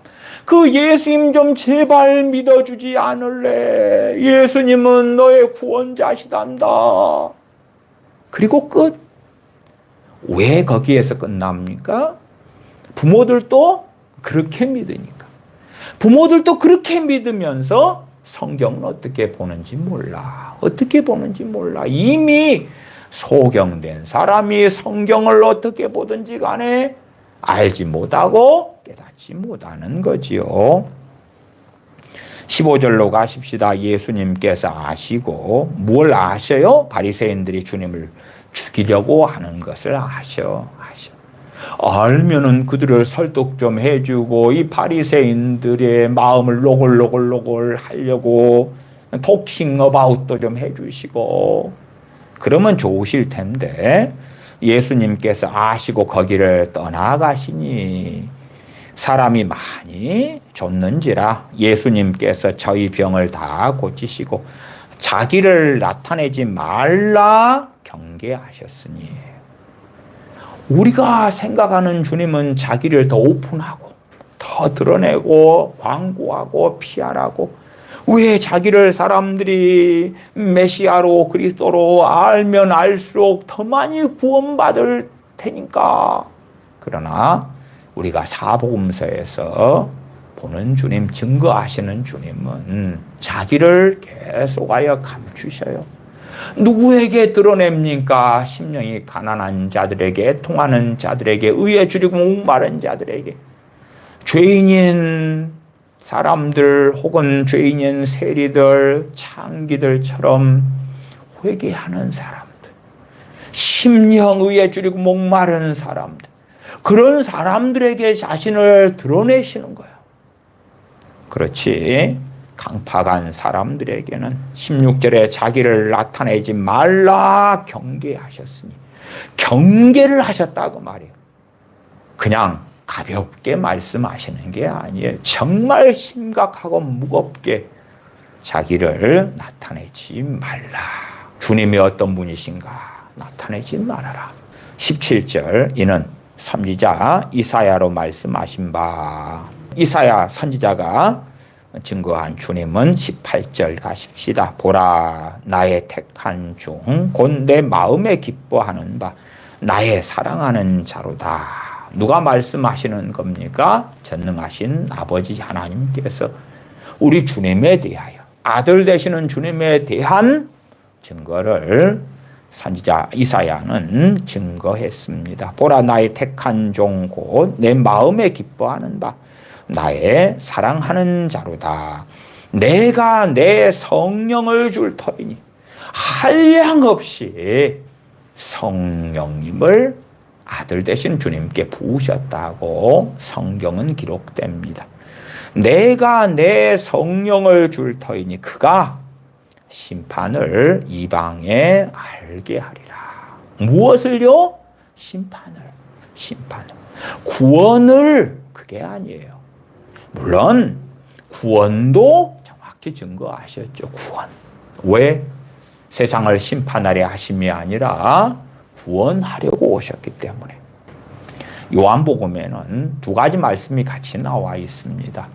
그 예수님 좀 제발 믿어주지 않을래? 예수님은 너의 구원자시단다. 그리고 끝. 왜 거기에서 끝납니까? 부모들도 그렇게 믿으니까. 부모들도 그렇게 믿으면서 성경은 어떻게 보는지 몰라. 어떻게 보는지 몰라. 이미 소경된 사람이 성경을 어떻게 보든지 간에 알지 못하고 깨닫지 못하는 거지요. 15절로 가십시다. 예수님께서 아시고 뭘 아셔요? 바리새인들이 주님을 죽이려고 하는 것을 아셔. 알면은 그들을 설득 좀 해주고 이 바리새인들의 마음을 노골노골 하려고 토킹 어바웃도 좀 해주시고 그러면 좋으실 텐데 예수님께서 아시고 거기를 떠나가시니 사람이 많이 줬는지라 예수님께서 저희 병을 다 고치시고 자기를 나타내지 말라 경계하셨으니 우리가 생각하는 주님은 자기를 더 오픈하고 더 드러내고 광고하고 피하라고 왜 자기를 사람들이 메시아로 그리스도로 알면 알수록 더 많이 구원받을 테니까. 그러나 우리가 사복음서에서 보는 주님, 증거하시는 주님은 자기를 계속하여 감추셔요. 누구에게 드러냅니까? 심령이 가난한 자들에게, 통하는 자들에게, 의에 줄이고 목마른 자들에게, 죄인인 사람들 혹은 죄인인 세리들, 창기들처럼 회개하는 사람들, 심령 의에 줄이고 목마른 사람들, 그런 사람들에게 자신을 드러내시는 거예요. 그렇지. 강팍한 사람들에게는 16절에 자기를 나타내지 말라 경계하셨으니 경계를 하셨다고 말이에요. 그냥 가볍게 말씀하시는 게 아니에요. 정말 심각하고 무겁게 자기를 나타내지 말라. 주님이 어떤 분이신가 나타내지 말아라. 17절 이는 선지자 이사야로 말씀하신 바 이사야 선지자가 증거한 주님은 18절 가십시다. 보라 나의 택한 중 곧 내 마음에 기뻐하는 바 나의 사랑하는 자로다. 누가 말씀하시는 겁니까? 전능하신 아버지 하나님께서 우리 주님에 대하여 아들 되시는 주님에 대한 증거를 선지자 이사야는 증거했습니다. 보라 나의 택한 종 곧 내 마음에 기뻐하는 바 나의 사랑하는 자로다. 내가 내 성령을 줄 터이니 한량없이 성령님을 아들 되신 주님께 부으셨다고 성경은 기록됩니다. 내가 내 성령을 줄 터이니 그가 심판을 이방에 알게 하리라. 무엇을요? 심판을. 구원을 그게 아니에요. 물론 구원도 정확히 증거하셨죠. 구원. 왜? 세상을 심판하려 하심이 아니라 구원하려고 오셨기 때문에. 요한복음에는 두 가지 말씀이 같이 나와 있습니다.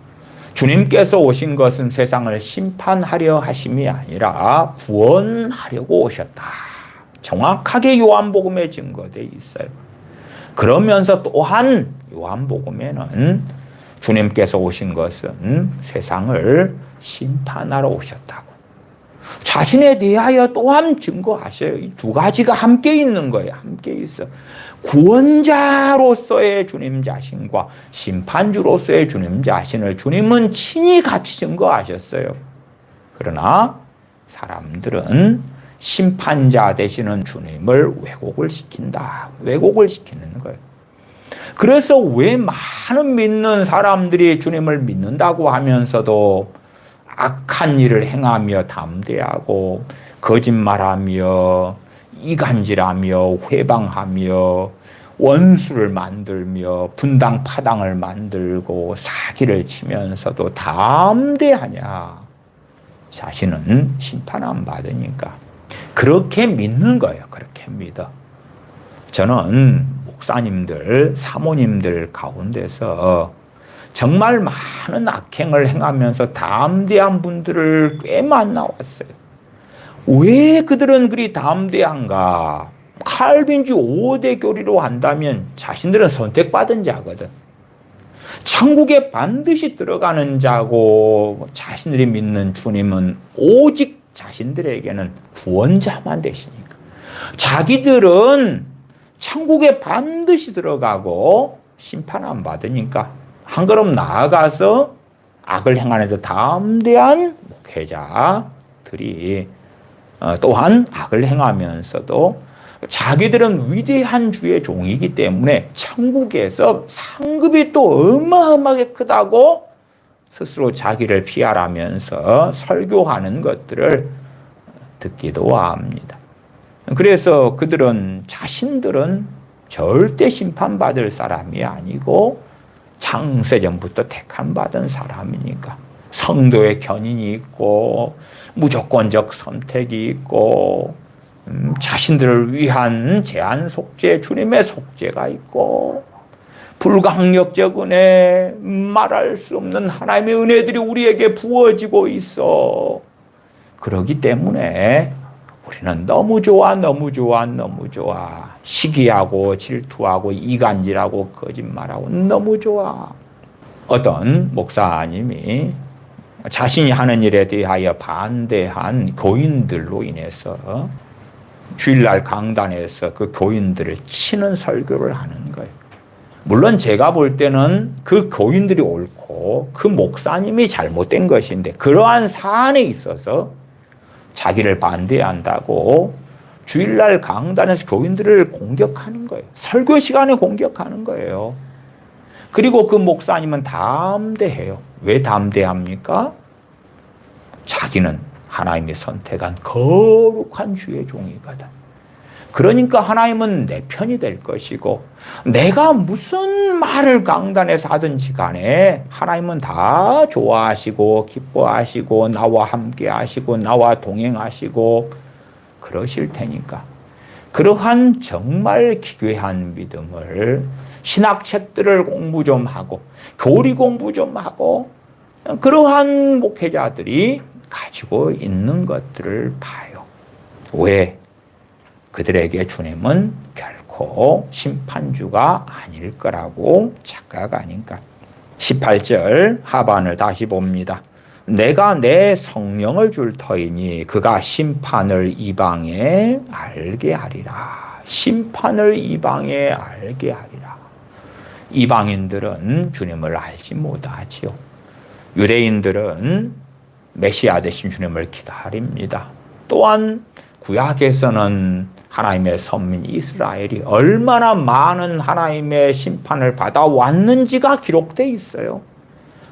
주님께서 오신 것은 세상을 심판하려 하심이 아니라 구원하려고 오셨다. 정확하게 요한복음에 증거되어 있어요. 그러면서 또한 요한복음에는 주님께서 오신 것은 세상을 심판하러 오셨다고. 자신에 대하여 또한 증거하셔요. 이 두 가지가 함께 있는 거예요. 함께 있어. 구원자로서의 주님 자신과 심판주로서의 주님 자신을 주님은 친히 같이 증거하셨어요. 그러나 사람들은 심판자 되시는 주님을 왜곡을 시킨다. 왜곡을 시키는 거예요. 그래서 왜 많은 믿는 사람들이 주님을 믿는다고 하면서도 악한 일을 행하며 담대하고 거짓말하며 이간질하며 회방하며 원수를 만들며 분당 파당을 만들고 사기를 치면서도 담대하냐? 자신은 심판 안 받으니까. 그렇게 믿는 거예요. 그렇게 믿어. 저는 목사님들, 사모님들 가운데서 정말 많은 악행을 행하면서 담대한 분들을 꽤 만나왔어요. 왜 그들은 그리 담대한가? 칼빈주 5대 교리로 한다면 자신들은 선택받은 자거든. 천국에 반드시 들어가는 자고 자신들이 믿는 주님은 오직 자신들에게는 구원자만 되시니까. 자기들은 천국에 반드시 들어가고 심판 안 받으니까 한 걸음 나아가서 악을 행하는 데 담대한 목회자들이 또한 악을 행하면서도 자기들은 위대한 주의 종이기 때문에 천국에서 상급이 또 어마어마하게 크다고 스스로 자기를 피하라면서 설교하는 것들을 듣기도 합니다. 그래서 그들은 자신들은 절대 심판받을 사람이 아니고 창세전부터 택함받은 사람이니까 성도의 견인이 있고 무조건적 선택이 있고 자신들을 위한 제한 속죄, 주님의 속죄가 있고 불강력적 은혜, 말할 수 없는 하나님의 은혜들이 우리에게 부어지고 있어. 그러기 때문에 우리는 너무 좋아, 너무 좋아, 너무 좋아. 시기하고 질투하고 이간질하고 거짓말하고 너무 좋아. 어떤 목사님이 자신이 하는 일에 대하여 반대한 교인들로 인해서 주일날 강단에서 그 교인들을 치는 설교를 하는 거예요. 물론 제가 볼 때는 그 교인들이 옳고 그 목사님이 잘못된 것인데 그러한 사안에 있어서 자기를 반대한다고 주일날 강단에서 교인들을 공격하는 거예요. 설교 시간에 공격하는 거예요. 그리고 그 목사님은 담대해요. 왜 담대합니까? 자기는 하나님이 선택한 거룩한 주의 종이거든. 그러니까 하나님은 내 편이 될 것이고 내가 무슨 말을 강단에서 하든지 간에 하나님은 다 좋아하시고 기뻐하시고 나와 함께 하시고 나와 동행하시고 그러실 테니까 그러한 정말 기괴한 믿음을 신학책들을 공부 좀 하고 교리 공부 좀 하고 그러한 목회자들이 가지고 있는 것들을 봐요. 왜? 그들에게 주님은 결코 심판주가 아닐 거라고 착각하니까. 18절 하반을 다시 봅니다. 내가 내 성령을 줄 터이니 그가 심판을 이방에 알게 하리라. 심판을 이방에 알게 하리라. 이방인들은 주님을 알지 못하지요. 유대인들은 메시아 되신 주님을 기다립니다. 또한 구약에서는 하나님의 선민 이스라엘이 얼마나 많은 하나님의 심판을 받아왔는지가 기록되어 있어요.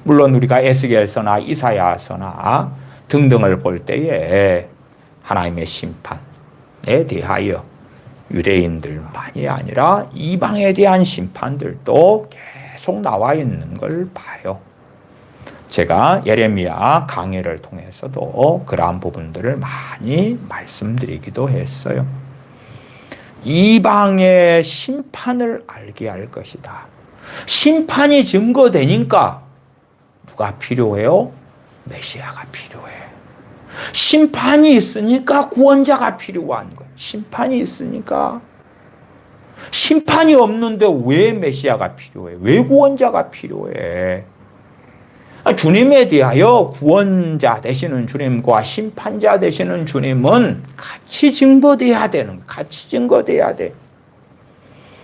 물론 우리가 에스겔서나 이사야서나 등등을 볼 때에 하나님의 심판에 대하여 유대인들만이 아니라 이방에 대한 심판들도 계속 나와 있는 걸 봐요. 제가 예레미야 강해를 통해서도 그러한 부분들을 많이 말씀드리기도 했어요. 이방의 심판을 알게 할 것이다. 심판이 증거되니까 누가 필요해요? 메시아가 필요해. 심판이 있으니까 구원자가 필요한 거예요. 심판이 있으니까. 심판이 없는데 왜 메시아가 필요해? 왜 구원자가 필요해? 주님에 대하여 구원자 되시는 주님과 심판자 되시는 주님은 같이 증거돼야 되는 거예요. 같이 증거돼야 돼.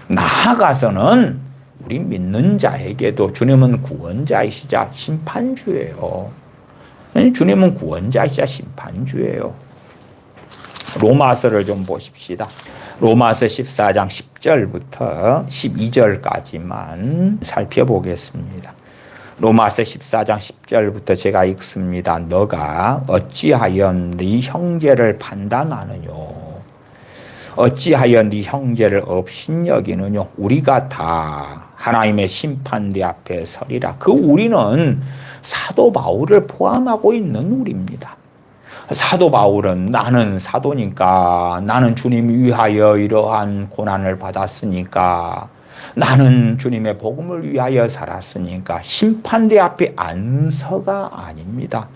나아가서는 우리 믿는 자에게도 주님은 구원자이시자 심판주예요. 주님은 구원자이시자 심판주예요. 로마서를 좀 보십시다. 로마서 14장 10절부터 12절까지만 살펴보겠습니다. 로마서 14장 10절부터 제가 읽습니다. 너가 어찌하여 네 형제를 판단하느뇨? 어찌하여 네 형제를 업신여기느뇨? 우리가 다 하나님의 심판대 앞에 서리라. 그 우리는 사도 바울을 포함하고 있는 우리입니다. 사도 바울은 나는 사도니까, 나는 주님 위하여 이러한 고난을 받았으니까, 나는 주님의 복음을 위하여 살았으니까 심판대 앞에 안서가 아닙니다.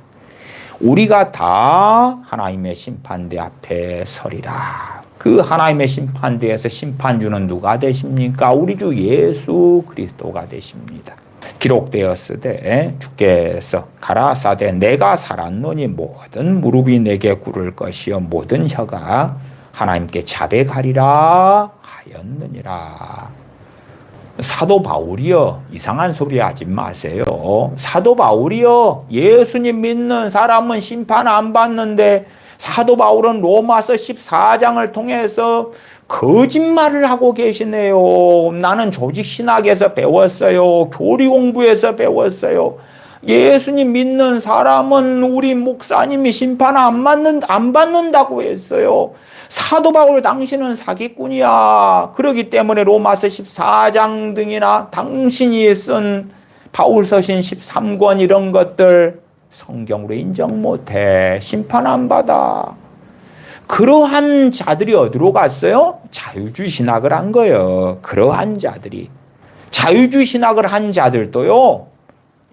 우리가 다 하나님의 심판대 앞에 서리라. 그 하나님의 심판대에서 심판주는 누가 되십니까? 우리 주 예수 그리스도가 되십니다. 기록되었으되 주께서 가라사대 내가 살았노니 모든 무릎이 내게 꿇을 것이요 모든 혀가 하나님께 자백하리라 하였느니라. 사도 바울이여, 이상한 소리 하지 마세요. 사도 바울이여, 예수님 믿는 사람은 심판 안 받는데 사도 바울은 로마서 14장을 통해서 거짓말을 하고 계시네요. 나는 조직신학에서 배웠어요. 교리 공부에서 배웠어요. 예수님 믿는 사람은 우리 목사님이 심판 안 받는다고 했어요. 사도 바울 당신은 사기꾼이야. 그렇기 때문에 로마서 14장 등이나 당신이 쓴 바울서신 13권 이런 것들 성경으로 인정 못해. 심판 안 받아. 그러한 자들이 어디로 갔어요? 자유주의 신학을 한 거예요. 그러한 자들이. 자유주의 신학을 한 자들도요,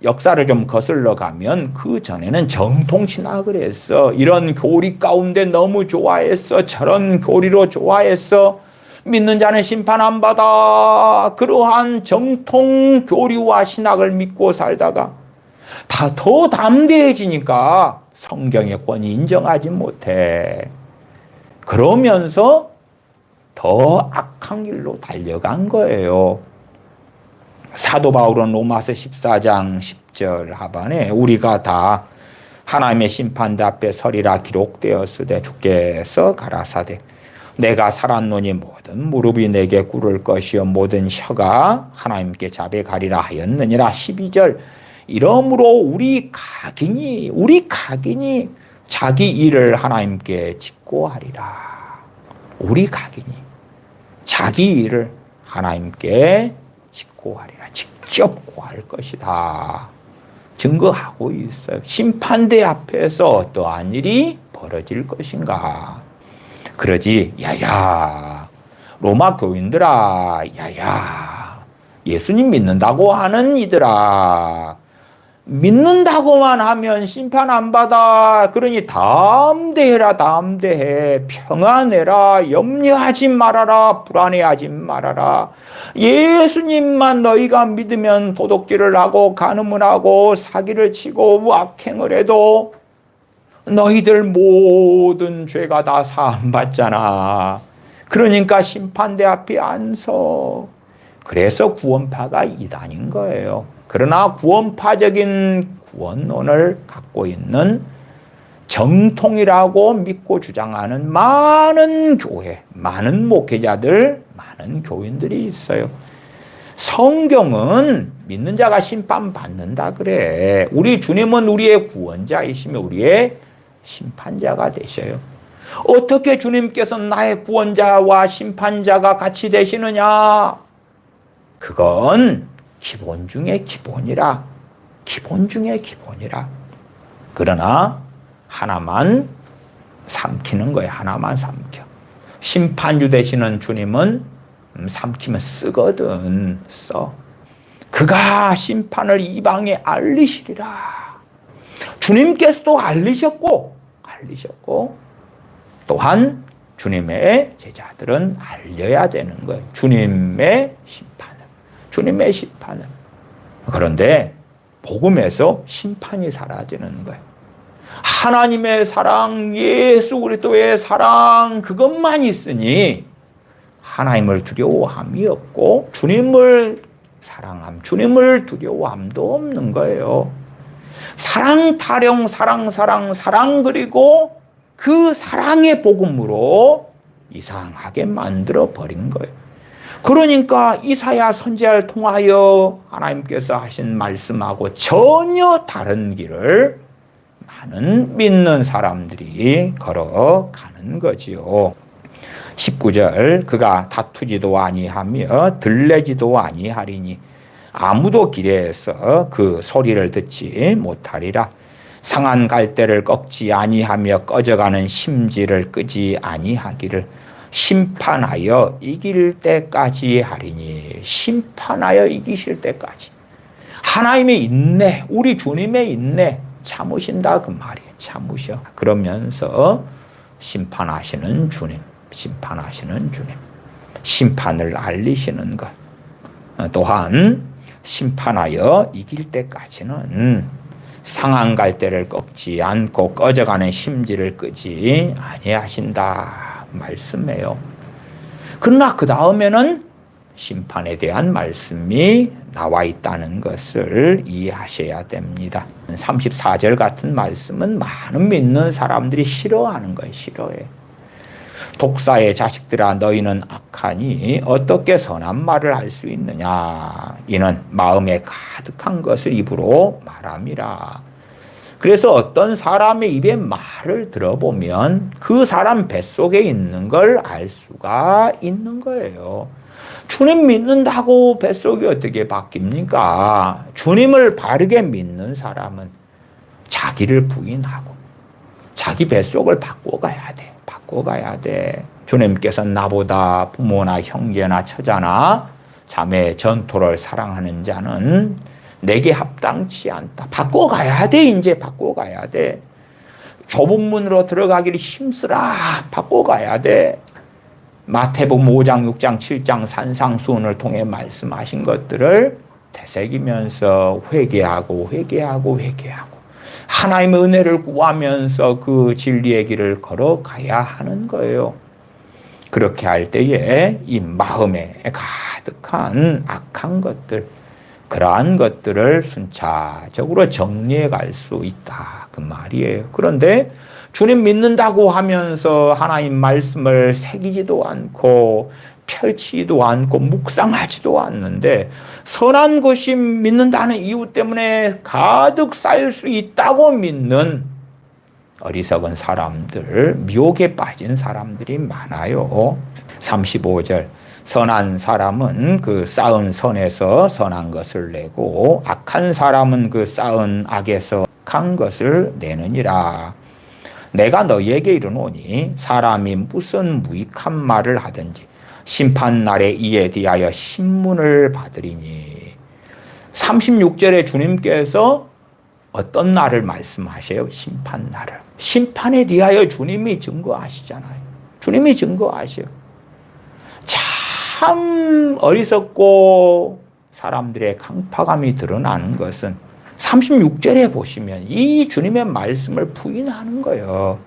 역사를 좀 거슬러 가면 그 전에는 정통 신학을 했어. 이런 교리 가운데 너무 좋아했어. 저런 교리로 좋아했어. 믿는 자는 심판 안 받아. 그러한 정통 교리와 신학을 믿고 살다가 다 더 담대해지니까 성경의 권위 인정하지 못해. 그러면서 더 악한 길로 달려간 거예요. 사도 바울은 로마서 14장 10절 하반에 우리가 다 하나님의 심판대 앞에 서리라 기록되었으되 주께서 가라사대 내가 살았노니 모든 무릎이 내게 꿇을 것이요 모든 혀가 하나님께 자백하리라 하였느니라. 12절 이러므로 우리 각인이 자기 일을 하나님께 짓고 하리라. 우리 각인이 자기 일을 하나님께 짓고 하리라. 직접 고할 것이다. 증거하고 있어요. 심판대 앞에서 어떠한 일이 벌어질 것인가. 그러지 야야 로마 교인들아, 야야 예수님 믿는다고 하는 이들아, 믿는다고만 하면 심판 안 받아. 그러니 담대해라. 담대해. 평안해라. 염려하지 말아라. 불안해하지 말아라. 예수님만 너희가 믿으면 도둑질을 하고 간음을 하고 사기를 치고 악행을 해도 너희들 모든 죄가 다 사함받잖아. 그러니까 심판대 앞에 안 서. 그래서 구원파가 이단인 거예요. 그러나 구원파적인 구원론을 갖고 있는 정통이라고 믿고 주장하는 많은 교회, 많은 목회자들, 많은 교인들이 있어요. 성경은 믿는 자가 심판받는다 그래. 우리 주님은 우리의 구원자이시며 우리의 심판자가 되셔요. 어떻게 주님께서 나의 구원자와 심판자가 같이 되시느냐? 그건 기본 중에 기본이라. 기본 중에 기본이라. 그러나 하나만 삼키는 거예요. 하나만 삼켜. 심판주 되시는 주님은 삼키면 쓰거든. 써. 그가 심판을 이방에 알리시리라. 주님께서도 알리셨고 또한 주님의 제자들은 알려야 되는 거예요. 주님의 심판을. 그런데 복음에서 심판이 사라지는 거예요. 하나님의 사랑, 예수 그리스도의 사랑, 그것만 있으니 하나님을 두려워함이 없고 주님을 사랑함, 주님을 두려워함도 없는 거예요. 사랑 타령, 사랑 그리고 그 사랑의 복음으로 이상하게 만들어 버린 거예요. 그러니까 이사야 선지자를 통하여 하나님께서 하신 말씀하고 전혀 다른 길을 많은 믿는 사람들이 걸어가는 거지요. 19절 그가 다투지도 아니하며 들레지도 아니하리니 아무도 길에서 그 소리를 듣지 못하리라. 상한 갈대를 꺾지 아니하며 꺼져가는 심지를 끄지 아니하기를 심판하여 이길 때까지 하리니. 심판하여 이기실 때까지. 하나님의 인내, 우리 주님의 인내 참으신다 그 말이에요. 참으셔. 그러면서 심판하시는 주님, 심판하시는 주님, 심판을 알리시는 것. 또한 심판하여 이길 때까지는 상한 갈대를 꺾지 않고 꺼져가는 심지를 끄지 아니하신다 말씀해요. 그러나 그 다음에는 심판에 대한 말씀이 나와 있다는 것을 이해하셔야 됩니다. 34절 같은 말씀은 많은 믿는 사람들이 싫어하는 거예요. 싫어해. 독사의 자식들아 너희는 악하니 어떻게 선한 말을 할 수 있느냐. 이는 마음에 가득한 것을 입으로 말함이라. 그래서 어떤 사람의 입에 말을 들어보면 그 사람 뱃속에 있는 걸 알 수가 있는 거예요. 주님 믿는다고 뱃속이 어떻게 바뀝니까? 주님을 바르게 믿는 사람은 자기를 부인하고 자기 뱃속을 바꿔가야 돼. 바꿔가야 돼. 주님께서 나보다 부모나 형제나 처자나 자매 전토를 사랑하는 자는 내게 합당치 않다. 바꿔가야 돼. 이제 바꿔가야 돼. 좁은 문으로 들어가기를 힘쓰라. 바꿔가야 돼. 마태복음 5장, 6장, 7장 산상수훈을 통해 말씀하신 것들을 되새기면서 회개하고 하나님의 은혜를 구하면서 그 진리의 길을 걸어가야 하는 거예요. 그렇게 할 때에 이 마음에 가득한 악한 것들, 그러한 것들을 순차적으로 정리해 갈 수 있다 그 말이에요. 그런데 주님 믿는다고 하면서 하나님 말씀을 새기지도 않고 펼치지도 않고 묵상하지도 않는데 선한 것이 믿는다는 이유 때문에 가득 쌓일 수 있다고 믿는 어리석은 사람들, 미혹에 빠진 사람들이 많아요. 35절 선한 사람은 그 쌓은 선에서 선한 것을 내고 악한 사람은 그 쌓은 악에서 악한 것을 내느니라. 내가 너희에게 이르노니 사람이 무슨 무익한 말을 하든지 심판날에 이에 대하여 신문을 받으리니. 36절에 주님께서 어떤 날을 말씀하세요? 심판날을. 심판에 대하여 주님이 증거하시잖아요. 주님이 증거하셔. 참 어리석고 사람들의 강파감이 드러나는 것은 36절에 보시면 이 주님의 말씀을 부인하는 거예요.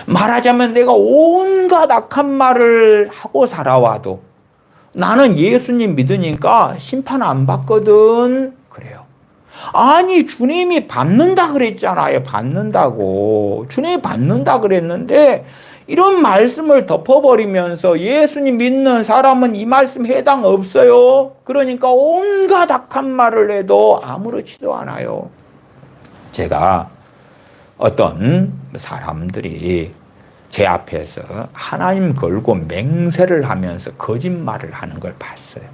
말하자면 내가 온갖 악한 말을 하고 살아와도 나는 예수님 믿으니까 심판 안 받거든. 그래요. 아니 주님이 받는다 그랬잖아요. 받는다고. 주님이 받는다 그랬는데 이런 말씀을 덮어버리면서 예수님 믿는 사람은 이 말씀 해당 없어요. 그러니까 온갖 악한 말을 해도 아무렇지도 않아요. 제가 어떤 사람들이 제 앞에서 하나님 걸고 맹세를 하면서 거짓말을 하는 걸 봤어요.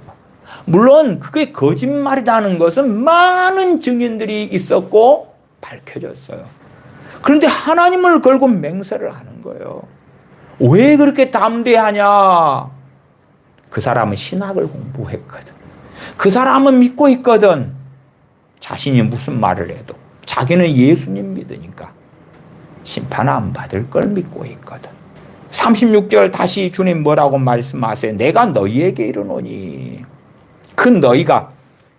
물론 그게 거짓말이라는 것은 많은 증인들이 있었고 밝혀졌어요. 그런데 하나님을 걸고 맹세를 하는 거예요. 왜 그렇게 담대하냐? 그 사람은 신학을 공부했거든. 그 사람은 믿고 있거든. 자신이 무슨 말을 해도 자기는 예수님 믿으니까 심판 안 받을 걸 믿고 있거든. 36절 다시 주님 뭐라고 말씀하세요? 내가 너희에게 이르노니. 그 너희가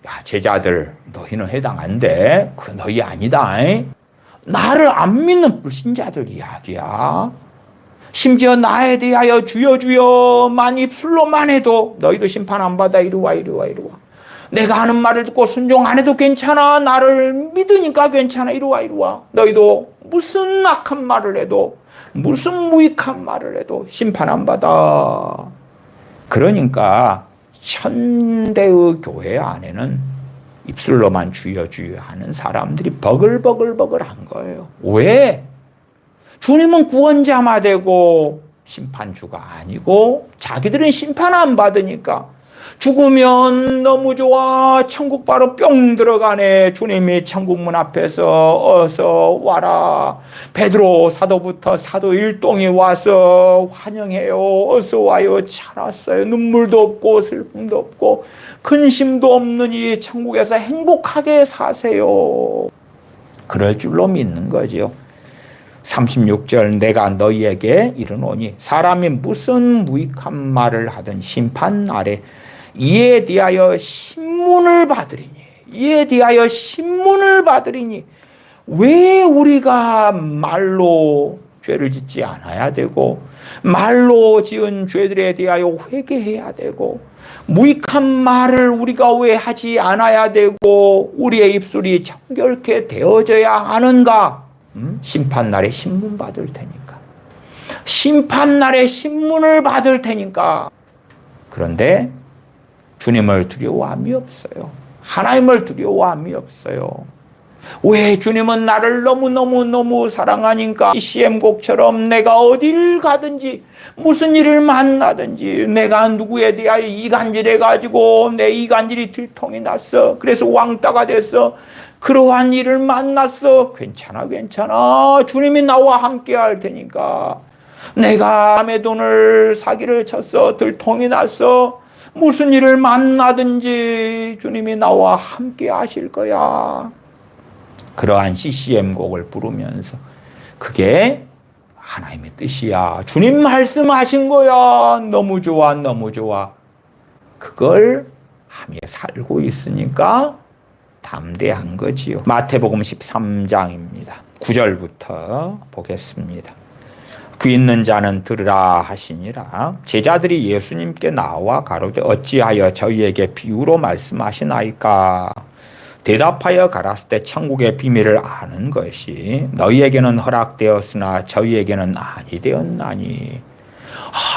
야 제자들 너희는 해당 안 돼. 그 너희 아니다. 나를 안 믿는 불신자들 이야기야. 심지어 나에 대하여 주여 주여만 입술로만 해도 너희도 심판 안 받아. 이리 와. 내가 하는 말을 듣고 순종 안 해도 괜찮아. 나를 믿으니까 괜찮아. 이리 와. 너희도 무슨 악한 말을 해도 무슨 무익한 말을 해도 심판 안 받아. 그러니까 현대의 교회 안에는 입술로만 주여 주여 하는 사람들이 버글버글한 거예요. 왜? 주님은 구원자마 되고 심판주가 아니고 자기들은 심판 안 받으니까 죽으면 너무 좋아. 천국 바로 뿅 들어가네. 주님이 천국 문 앞에서 어서 와라. 베드로 사도부터 사도 일동이 와서 환영해요. 어서 와요. 잘 왔어요. 눈물도 없고 슬픔도 없고 근심도 없는 이 천국에서 행복하게 사세요. 그럴 줄로 믿는 거지요. 36절 내가 너희에게 이르노니 사람이 무슨 무익한 말을 하든 심판 날에 이에 대하여 신문을 받으리니 왜 우리가 말로 죄를 짓지 않아야 되고 말로 지은 죄들에 대하여 회개해야 되고 무익한 말을 우리가 왜 하지 않아야 되고 우리의 입술이 정결케 되어져야 하는가? 심판날에 신문 받을 테니까. 심판날에 신문을 받을 테니까. 그런데 주님을 두려워함이 없어요. 하나님을 두려워함이 없어요. 왜? 주님은 나를 너무너무 사랑하니까 이 CM곡처럼 내가 어딜 가든지 무슨 일을 만나든지 내가 누구에 대하여 이간질해가지고 내 이간질이 들통이 났어. 그래서 왕따가 됐어. 그러한 일을 만났어. 괜찮아. 주님이 나와 함께 할 테니까. 내가 남의 돈을 사기를 쳤어. 들통이 났어. 무슨 일을 만나든지 주님이 나와 함께 하실 거야. 그러한 CCM곡을 부르면서 그게 하나님의 뜻이야. 주님 말씀하신 거야. 너무 좋아. 그걸 하며 살고 있으니까 담대한 거지요. 마태복음 13장입니다. 9절부터 보겠습니다. 귀 있는 자는 들으라 하시니라. 제자들이 예수님께 나와 가로되 어찌하여 저희에게 비유로 말씀하시나이까? 대답하여 가라사대 천국의 비밀을 아는 것이 너희에게는 허락되었으나 저희에게는 아니 되었나니.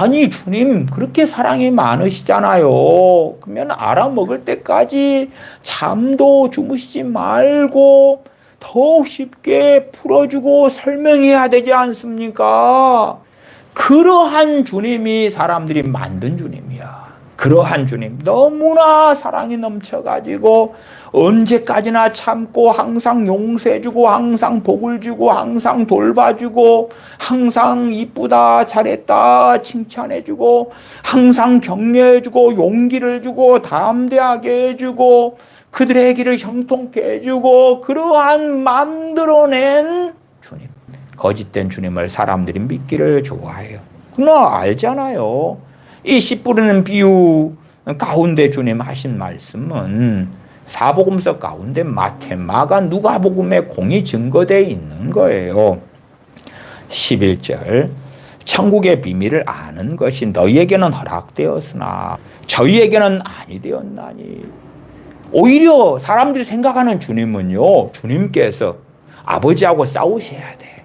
아니 주님 그렇게 사랑이 많으시잖아요. 그러면 알아먹을 때까지 잠도 주무시지 말고 더 쉽게 풀어주고 설명해야 되지 않습니까? 그러한 주님이 사람들이 만든 주님이야. 그러한 주님 너무나 사랑이 넘쳐가지고 언제까지나 참고 항상 용서해주고 항상 복을 주고 항상 돌봐주고 항상 이쁘다 잘했다 칭찬해주고 항상 격려해주고 용기를 주고 담대하게 해주고 그들의 길을 형통케 해주고 그러한 만들어낸 주님. 거짓된 주님을 사람들이 믿기를 좋아해요. 그러나 알잖아요. 이 씨 뿌리는 비유 가운데 주님 하신 말씀은 사복음서 가운데 마태, 마가, 누가복음에 공이 증거되어 있는 거예요. 11절 천국의 비밀을 아는 것이 너희에게는 허락되었으나 저희에게는 아니 되었나니. 오히려 사람들이 생각하는 주님은요, 주님께서 아버지하고 싸우셔야 돼.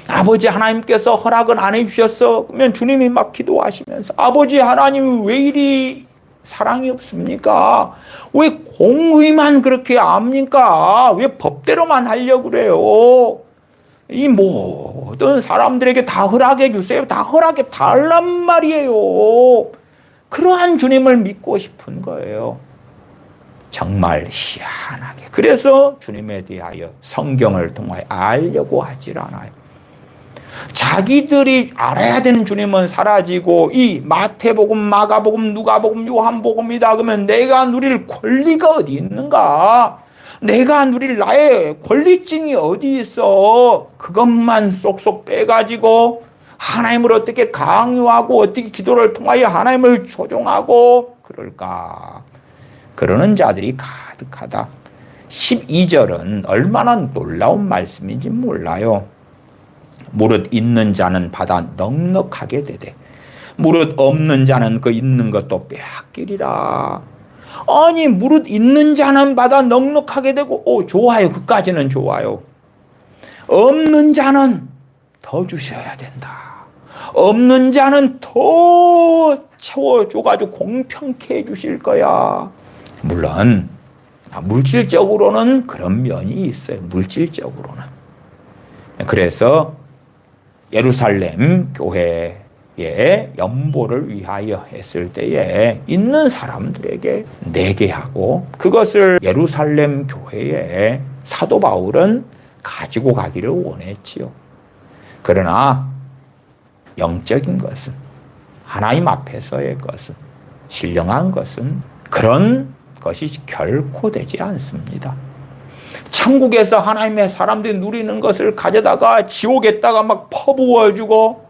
아버지 하나님께서 허락은 안 해주셨어. 그러면 주님이 막 기도하시면서 아버지 하나님이 왜 이리 사랑이 없습니까? 왜 공의만 그렇게 압니까? 왜 법대로만 하려고 그래요? 이 모든 사람들에게 다 허락해 주세요. 다 허락해 달란 말이에요. 그러한 주님을 믿고 싶은 거예요. 정말 희한하게. 그래서 주님에 대하여 성경을 통하여 알려고 하질 않아요. 자기들이 알아야 되는 주님은 사라지고 이 마태복음, 마가복음, 누가복음, 요한복음이다 그러면 내가 누릴 권리가 어디 있는가? 내가 누릴 나의 권리증이 어디 있어? 그것만 쏙쏙 빼가지고 하나님을 어떻게 강요하고 어떻게 기도를 통하여 하나님을 조종하고 그럴까? 그러는 자들이 가득하다. 12절은 얼마나 놀라운 말씀인지 몰라요. 무릇 있는 자는 받아 넉넉하게 되되 무릇 없는 자는 그 있는 것도 빼앗기리라. 아니 무릇 있는 자는 받아 넉넉하게 되고 좋아요. 그까지는 좋아요. 없는 자는 더 주셔야 된다. 없는 자는 더 채워줘가지고 공평케 해주실 거야. 물론 물질적으로는 그런 면이 있어요. 물질적으로는. 그래서 예루살렘 교회의 연보를 위하여 했을 때에 있는 사람들에게 내게 하고, 그것을 예루살렘 교회에 사도 바울은 가지고 가기를 원했지요. 그러나 영적인 것은, 하나님 앞에서의 것은, 신령한 것은 그런 것이 결코 되지 않습니다. 천국에서 하나님의 사람들이 누리는 것을 가져다가 지옥에다가 막 퍼부어주고,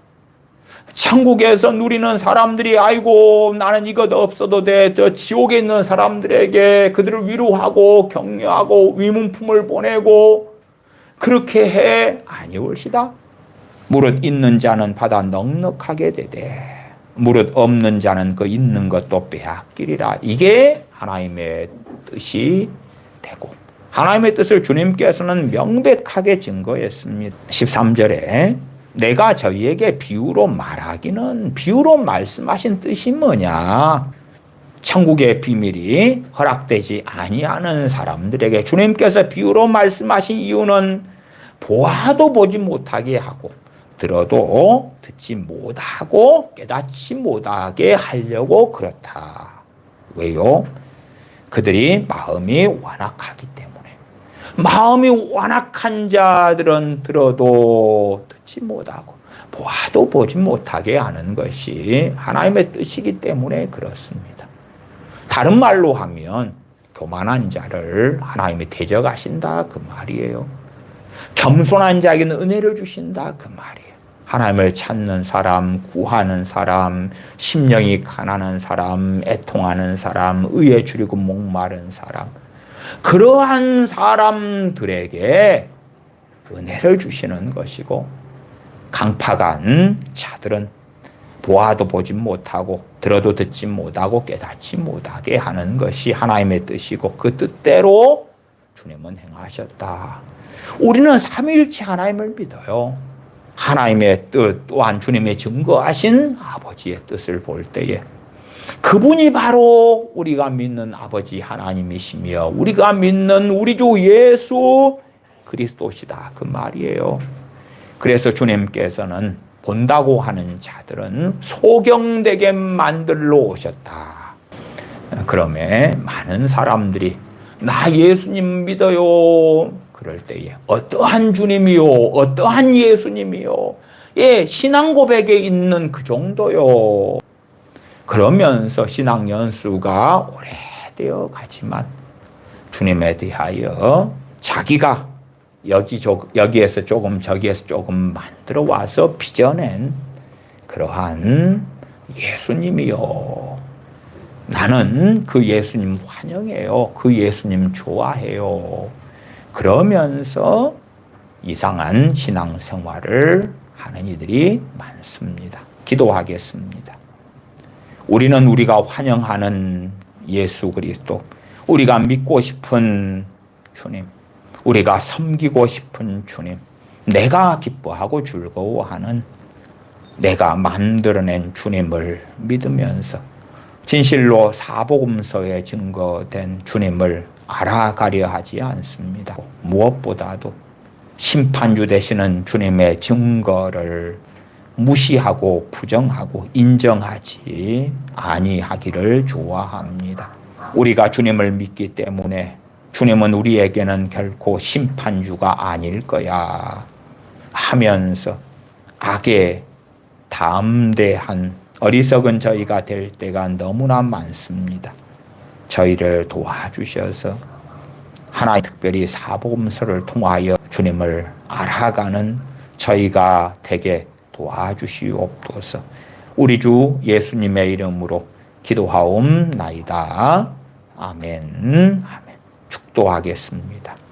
천국에서 누리는 사람들이 아이고 나는 이것 없어도 돼, 저 지옥에 있는 사람들에게 그들을 위로하고 격려하고 위문품을 보내고 그렇게 해 아니올시다. 무릇 있는 자는 받아 넉넉하게 되되 무릇 없는 자는 그 있는 것도 빼앗기리라. 이게 하나님의 뜻이 되고, 하나님의 뜻을 주님께서는 명백하게 증거했습니다. 13절에 내가 저희에게 비유로 말하기는, 비유로 말씀하신 뜻이 뭐냐? 천국의 비밀이 허락되지 아니하는 사람들에게 주님께서 비유로 말씀하신 이유는 보아도 보지 못하게 하고 들어도 듣지 못하고 깨닫지 못하게 하려고 그렇다. 왜요? 그들이 마음이 완악하기 때문에. 마음이 완악한 자들은 들어도 듣지 못하고 보아도 보지 못하게 하는 것이 하나님의 뜻이기 때문에 그렇습니다. 다른 말로 하면 교만한 자를 하나님이 대적하신다 그 말이에요. 겸손한 자에게는 은혜를 주신다 그 말이에요. 하나님을 찾는 사람, 구하는 사람, 심령이 가난한 사람, 애통하는 사람, 의에 줄이고 목마른 사람, 그러한 사람들에게 은혜를 주시는 것이고, 강팍한 자들은 보아도 보지 못하고 들어도 듣지 못하고 깨닫지 못하게 하는 것이 하나님의 뜻이고, 그 뜻대로 주님은 행하셨다. 우리는 삼위일체 하나님을 믿어요. 하나님의 뜻 또한 주님의 증거하신 아버지의 뜻을 볼 때에 그분이 바로 우리가 믿는 아버지 하나님이시며 우리가 믿는 우리 주 예수 그리스도시다 그 말이에요. 그래서 주님께서는 본다고 하는 자들은 소경되게 만들러 오셨다. 그러면 많은 사람들이 나 예수님 믿어요. 그럴 때에 어떠한 주님이요, 어떠한 예수님이요, 예, 신앙 고백에 있는 그 정도요. 그러면서 신앙 연수가 오래되어 가지만 주님에 대하여 자기가 여기에서 조금 저기에서 조금 만들어 와서 빚어낸 그러한 예수님이요. 나는 그 예수님 환영해요. 그 예수님 좋아해요. 그러면서 이상한 신앙생활을 하는 이들이 많습니다. 기도하겠습니다. 우리는 우리가 환영하는 예수 그리스도, 우리가 믿고 싶은 주님, 우리가 섬기고 싶은 주님, 내가 기뻐하고 즐거워하는 내가 만들어낸 주님을 믿으면서 진실로 사복음서에 증거된 주님을 알아가려 하지 않습니다. 무엇보다도 심판주 되시는 주님의 증거를 무시하고 부정하고 인정하지 아니하기를 좋아합니다. 우리가 주님을 믿기 때문에 주님은 우리에게는 결코 심판주가 아닐 거야 하면서 악에 담대한 어리석은 저희가 될 때가 너무나 많습니다. 저희를 도와주셔서 하나님 특별히 사복음서를 통하여 주님을 알아가는 저희가 되게 도와주시옵소서. 우리 주 예수님의 이름으로 기도하옵나이다. 아멘. 아멘. 축도하겠습니다.